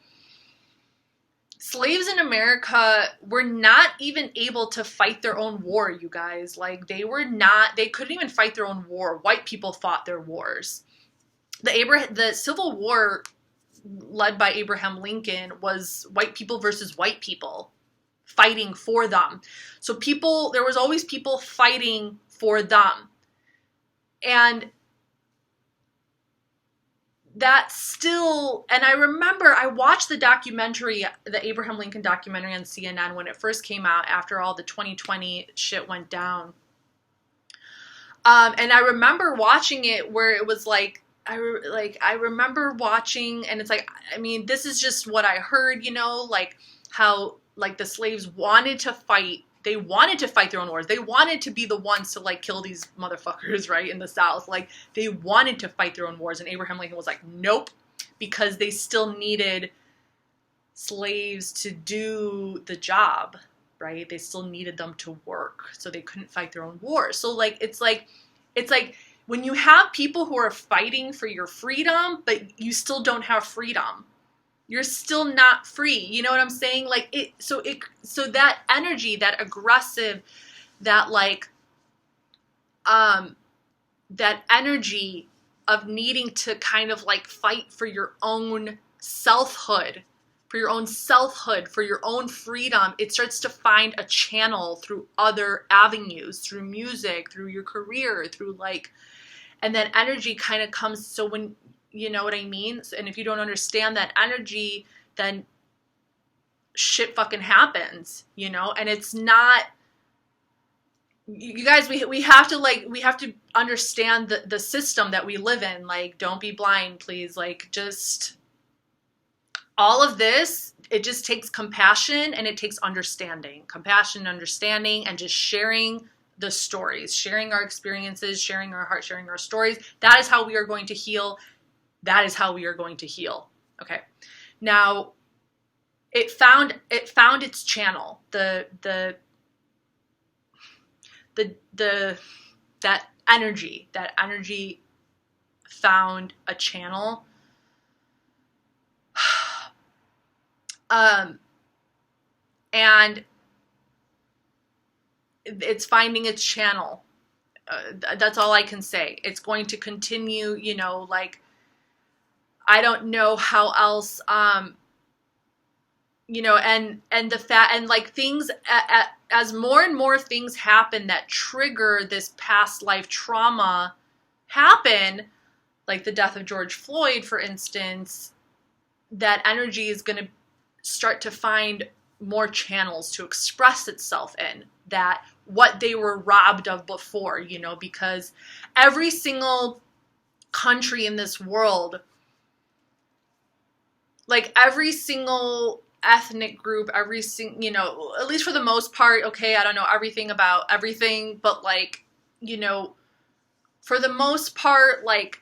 slaves in America were not even able to fight their own war, you guys. Like, they couldn't even fight their own war. White people fought their wars. The Civil War led by Abraham Lincoln was white people versus white people fighting for them. So there was always people fighting for them. And that still, and I remember I watched the Abraham Lincoln documentary on CNN when it first came out after all the 2020 shit went down. And I remember watching it where it was like, I remember watching, and it's like, I mean, this is just what I heard, you know, like how like the slaves wanted to fight. They wanted to fight their own wars. They wanted to be the ones to like kill these motherfuckers, right, in the South. Like, they wanted to fight their own wars. And Abraham Lincoln was like, nope, because they still needed slaves to do the job, right? They still needed them to work. So they couldn't fight their own wars. So like, it's like when you have people who are fighting for your freedom, but you still don't have freedom, you're still not free. You know what I'm saying? Like, so that energy, that aggressive, that like, that energy of needing to kind of like fight for your own selfhood, for your own freedom, it starts to find a channel through other avenues, through music, through your career, through like, and that energy kind of comes. So when, you know what I mean? And if you don't understand that energy, then shit fucking happens, you know? And it's not, you guys, we have to understand the system that we live in. Like, don't be blind, please. Like, just all of this, it just takes compassion and it takes understanding. Compassion, understanding, and just sharing the stories, sharing our experiences, sharing our heart, sharing our stories. That is how we are going to heal. That is how we are going to heal. Okay. Now, it found its channel. That energy found a channel. And it's finding its channel. That's all I can say. It's going to continue, you know, like, I don't know how else, you know, and the fact, and like things, as more and more things happen that trigger this past life trauma happen, like the death of George Floyd, for instance, that energy is going to start to find more channels to express itself in, that what they were robbed of before, you know, because every single country in this world, like every single ethnic group, you know, at least for the most part, okay, I don't know everything about everything, but like, you know, for the most part, like,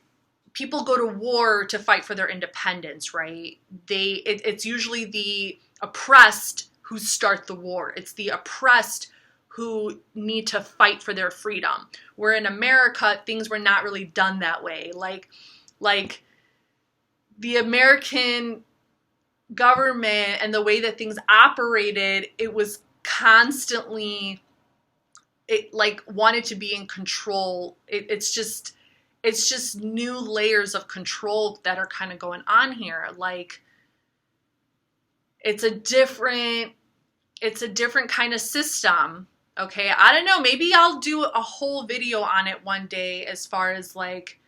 people go to war to fight for their independence, right? It's usually the oppressed who start the war. It's the oppressed who need to fight for their freedom. Where in America, things were not really done that way. Like the American government and the way that things operated, it was constantly it like wanted to be in control. It's just new layers of control that are kind of going on here. Like it's a different kind of system. Okay, I don't know, maybe I'll do a whole video on it one day as far as like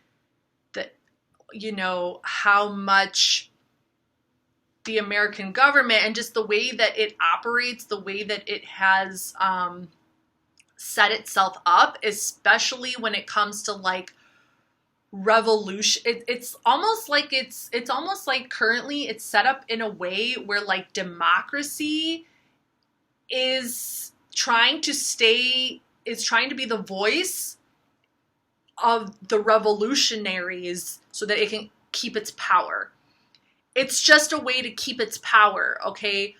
the, you know, how much the American government and just the way that it operates, the way that it has set itself up, especially when it comes to like revolution. It's almost like currently it's set up in a way where like democracy is trying to be the voice of the revolutionaries so that it can keep its power. It's just a way to keep its power, okay?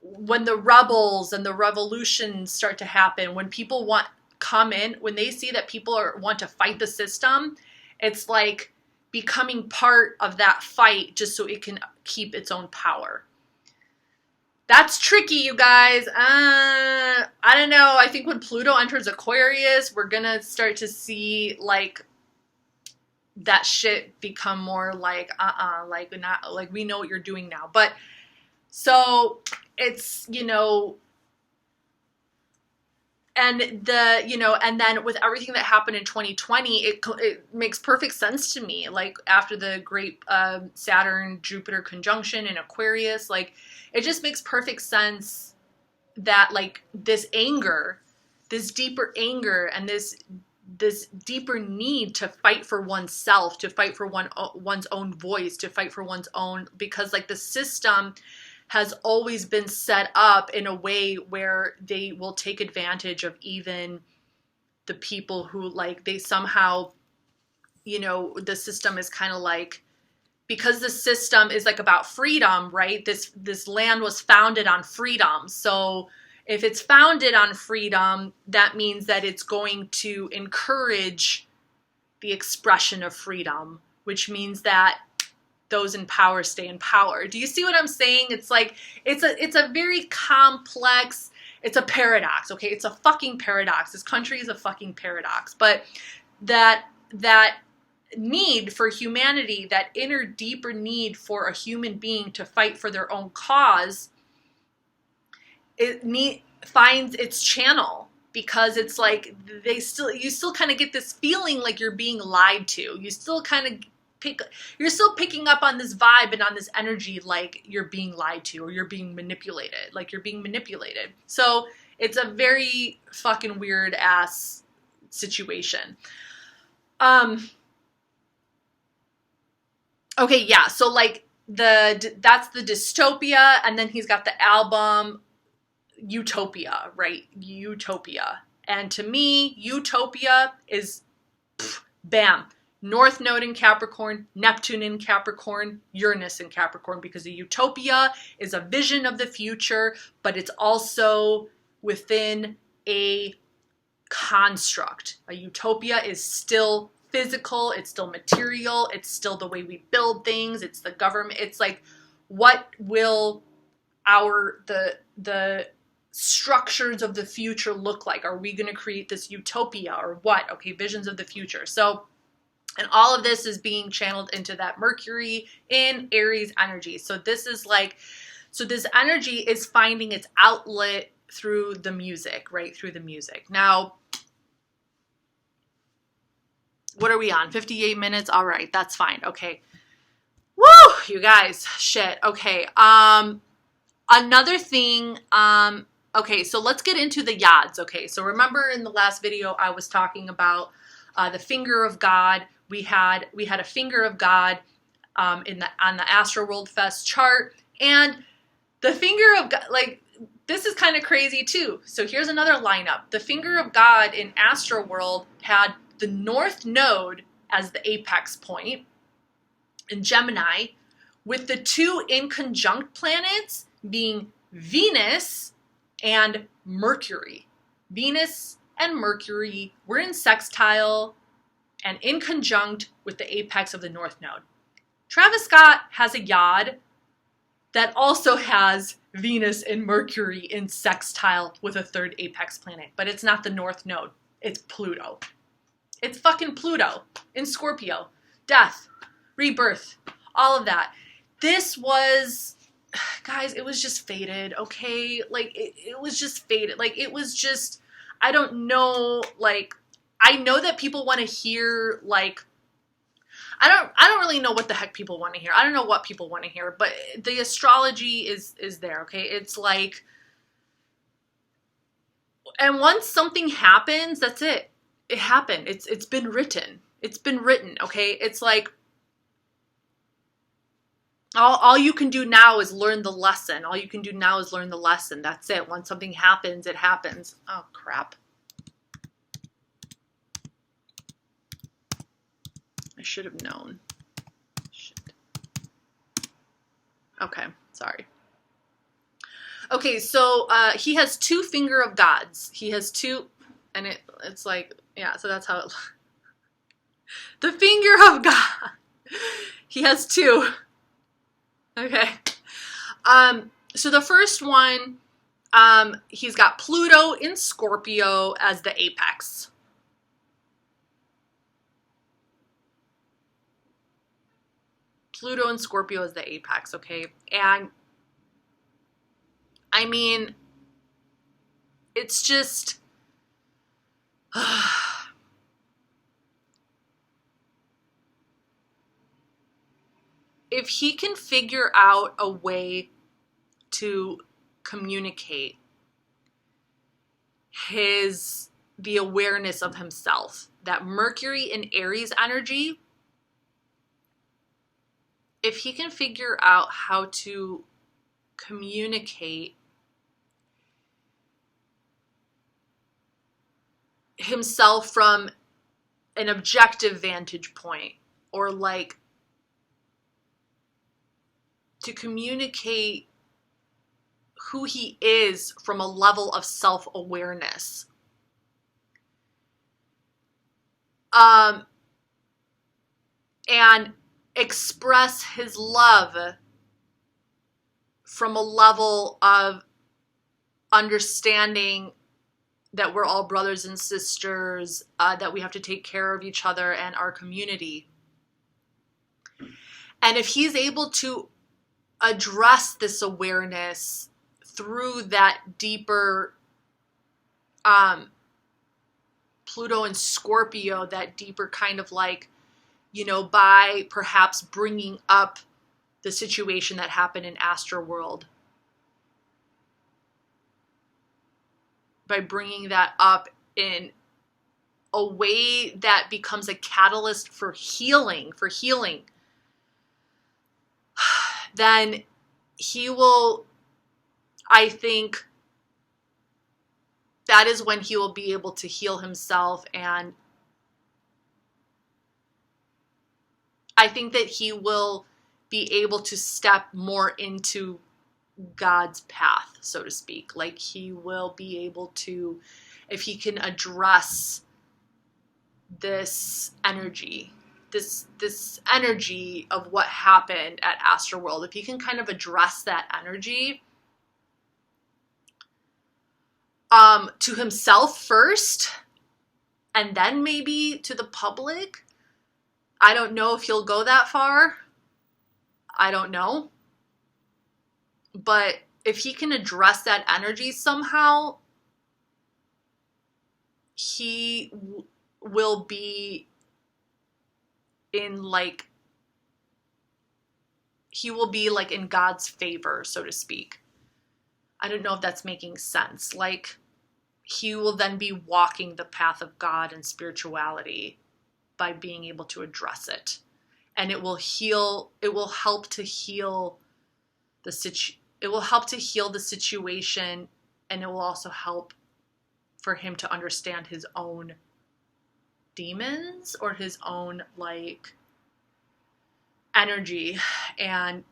When the rebels and the revolutions start to happen, when people when they see that people want to fight the system, it's like becoming part of that fight just so it can keep its own power. That's tricky, you guys. I don't know. I think when Pluto enters Aquarius, we're gonna start to see like that shit become more like like not like we know what you're doing now. But so it's, you know, and then with everything that happened in 2020, it makes perfect sense to me. Like after the great Saturn Jupiter conjunction in Aquarius, like it just makes perfect sense that like this anger, this deeper anger, and this deeper need to fight for oneself, to fight for one's own voice, to fight for one's own, because like the system has always been set up in a way where they will take advantage of even the people who like they somehow, you know, the system is kind of like, because the system is like about freedom, right? This land was founded on freedom. So if it's founded on freedom, that means that it's going to encourage the expression of freedom, which means that those in power stay in power. Do you see what I'm saying? It's like, it's a very complex, it's a paradox, okay? It's a fucking paradox. This country is a fucking paradox. But that need for humanity, that inner deeper need for a human being to fight for their own cause, finds its channel, because it's like you still kind of get this feeling like you're being lied to. You still kind of you're still picking up on this vibe and on this energy like you're being lied to, or you're being manipulated, like you're being manipulated. So it's a very fucking weird ass situation. Okay, yeah, so like that's the dystopia, and then he's got the album Utopia, right? Utopia. And to me, Utopia is bam. North Node in Capricorn, Neptune in Capricorn, Uranus in Capricorn, because a utopia is a vision of the future, but it's also within a construct. A utopia is still physical, it's still material, it's still the way we build things, it's the government, it's like, what will the structures of the future look like? Are we going to create this utopia or what? Okay, visions of the future. So, and all of this is being channeled into that Mercury in Aries energy. So this is like, so this energy is finding its outlet through the music, right? Through the music. Now, what are we on? 58 minutes? All right, that's fine. Okay. Woo, you guys, shit. Okay. Another thing, okay, so let's get into the yads. Okay, so remember in the last video, I was talking about the finger of God. We had a finger of God on the Astroworld Fest chart, and the finger of God, like, this is kind of crazy too. So here's another lineup. The finger of God in Astroworld had the North Node as the apex point in Gemini, with the two in conjunct planets being Venus and Mercury. Venus and Mercury were in sextile and in conjunct with the apex of the North Node. Travis Scott has a yod that also has Venus and Mercury in sextile with a third apex planet. But it's not the North Node. It's Pluto. It's fucking Pluto in Scorpio. Death, rebirth, all of that. This was, guys, it was just fated, okay? Like, it was just fated. Like, it was just, I don't know, like, I know that people want to hear, like, I don't really know what the heck people want to hear. I don't know what people want to hear, but the astrology is there, okay? It's like, and once something happens, that's it. It happened. It's been written. It's been written, okay? It's like, all you can do now is learn the lesson. All you can do now is learn the lesson. That's it. Once something happens, it happens. Oh, crap. I should have known. Shit. Okay, sorry. Okay, so he has two finger of gods. He has two, and it's like, yeah, so that's how it looks. The finger of God. He has two. Okay. So the first one, he's got Pluto in Scorpio as the apex. Pluto and Scorpio is the apex, okay? And I mean, it's just, if he can figure out a way to communicate the awareness of himself, that Mercury in Aries energy, if he can figure out how to communicate himself from an objective vantage point, or like to communicate who he is from a level of self-awareness, and express his love from a level of understanding that we're all brothers and sisters, that we have to take care of each other and our community. And if he's able to address this awareness through that deeper Pluto and Scorpio, that deeper kind of like, you know, by perhaps bringing up the situation that happened in Astroworld, by bringing that up in a way that becomes a catalyst for healing, then he will, I think, that is when he will be able to heal himself. And I think that he will be able to step more into God's path, so to speak. Like, he will be able to, if he can address this energy, this energy of what happened at Astroworld, if he can kind of address that energy to himself first, and then maybe to the public. I don't know if he'll go that far. I don't know. But if he can address that energy somehow, he will be in like, he will be like in God's favor, so to speak. I don't know if that's making sense. Like, he will then be walking the path of God and spirituality by being able to address it. And it will heal, it will help to heal the situation, and it will also help for him to understand his own demons, or his own like energy, and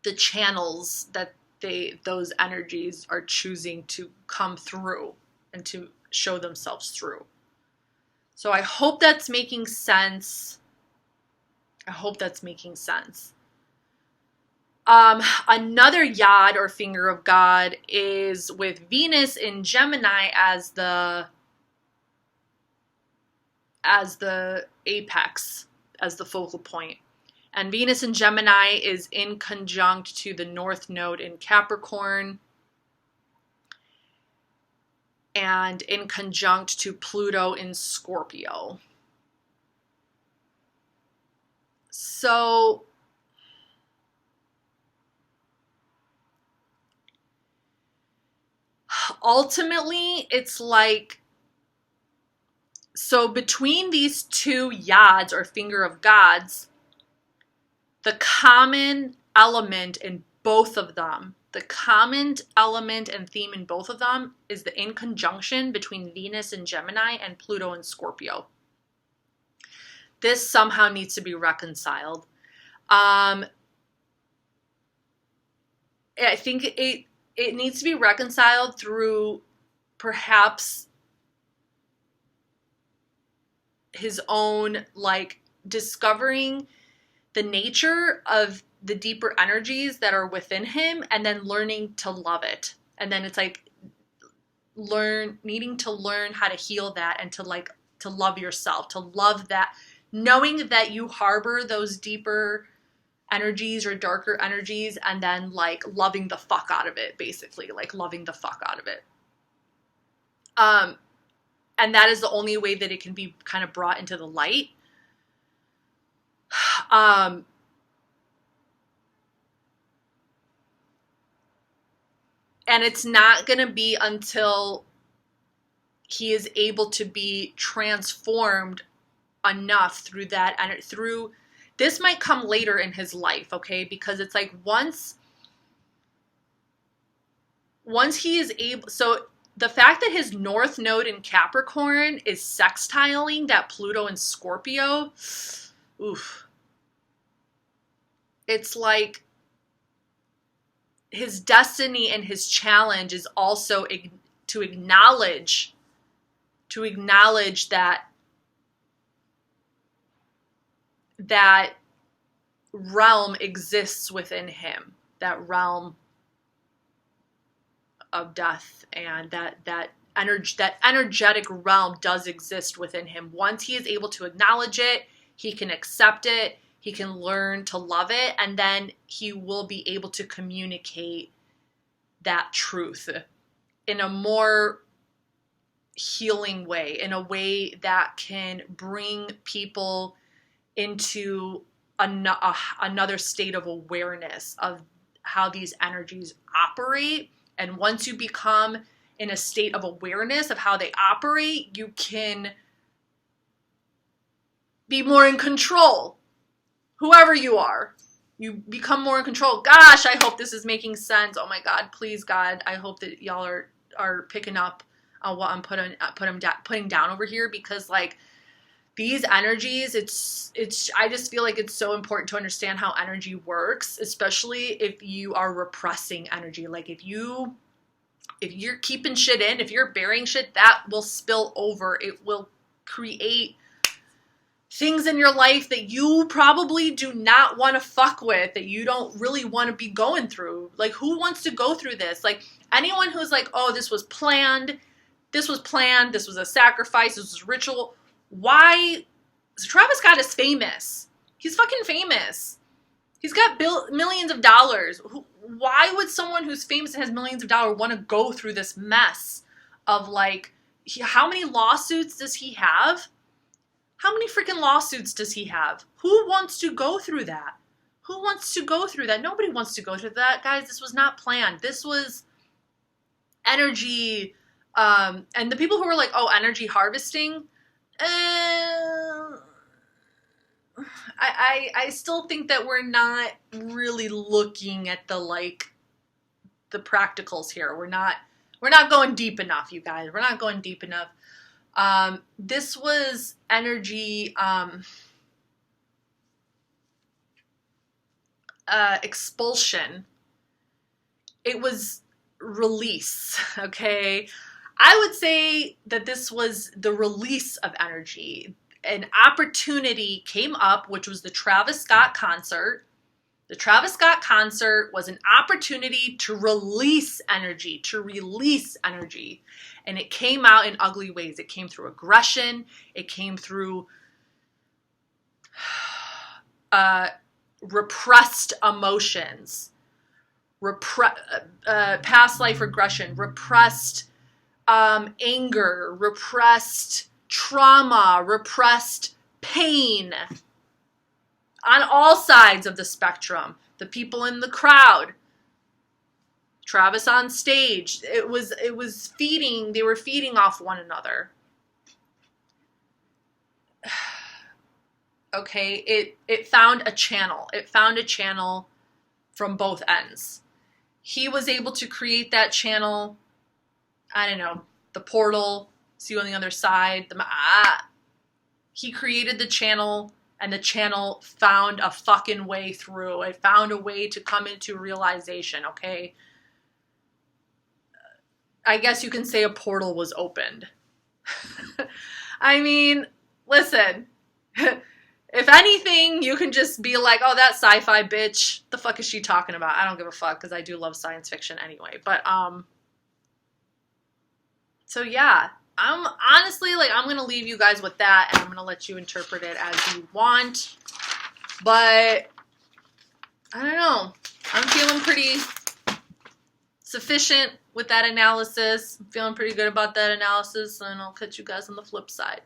the channels that those energies are choosing to come through and to show themselves through. So I hope that's making sense. I hope that's making sense. Another yad or finger of God is with Venus in Gemini as the apex, as the focal point. And Venus in Gemini is in conjunct to the North Node in Capricorn and in conjunct to Pluto in Scorpio. So ultimately, it's like, so between these two yads or finger of gods, the common element in both of them, the common element and theme in both of them is the in conjunction between Venus in Gemini and Pluto in Scorpio. This somehow needs to be reconciled. I think it needs to be reconciled through perhaps his own, like, discovering the nature of the deeper energies that are within him and then learning to love it. And then it's like needing to learn how to heal that and to love yourself, to love that, knowing that you harbor those deeper energies or darker energies, and then like loving the fuck out of it, basically, like loving the fuck out of it. And that is the only way that it can be kind of brought into the light. And it's not going to be until he is able to be transformed enough through that, and through this might come later in his life, okay? Because it's like once he is able, so the fact that his North Node in Capricorn is sextiling that Pluto in Scorpio, oof. It's like his destiny and his challenge is also to acknowledge that realm exists within him, that realm of death, and that energetic realm does exist within him. Once he is able to acknowledge it, he can accept it, he can learn to love it, and then he will be able to communicate that truth in a more healing way, in a way that can bring people into another state of awareness of how these energies operate. And once you become in a state of awareness of how they operate, you can be more in control. Whoever you are, you become more in control. Gosh, I hope this is making sense. Oh my God, please God, I hope that y'all are picking up on what I'm putting down over here, because like these energies, it's I just feel like it's so important to understand how energy works, especially if you are repressing energy. Like if you're keeping shit in, if you're burying shit, that will spill over. It will create things in your life that you probably do not want to fuck with, that you don't really want to be going through. Like, who wants to go through this? Like, anyone who's like, oh, this was planned, this was a sacrifice, this was ritual. Why? So Travis Scott is famous. He's fucking famous. He's got millions of dollars. Why would someone who's famous and has millions of dollars want to go through this mess of like, how many lawsuits does he have? How many freaking lawsuits does he have? Who wants to go through that? Who wants to go through that? Nobody wants to go through that, guys. This was not planned. This was energy. And the people who were like, oh, energy harvesting. I still think that we're not really looking at the practicals here. We're not going deep enough, you guys. We're not going deep enough. This was energy, expulsion. It was release, okay? I would say that this was the release of energy. An opportunity came up, which was the Travis Scott concert. The Travis Scott concert was an opportunity to release energy, And it came out in ugly ways. It came through aggression. It came through repressed emotions, past life regression, repressed anger, repressed trauma, repressed pain on all sides of the spectrum. The people in the crowd, Travis on stage, it was feeding, they were feeding off one another. Okay, it found a channel. It found a channel from both ends. He was able to create that channel, I don't know, the portal, see you on the other side. He created the channel, and the channel found a fucking way through. It found a way to come into realization, okay? I guess you can say a portal was opened. I mean, listen, if anything, you can just be like, oh, that sci-fi bitch, the fuck is she talking about? I don't give a fuck, because I do love science fiction anyway. But, so yeah, I'm honestly, like, I'm going to leave you guys with that, and I'm going to let you interpret it as you want. But, I don't know. I'm feeling pretty sufficient with that analysis. I'm feeling pretty good about that analysis, and I'll catch you guys on the flip side.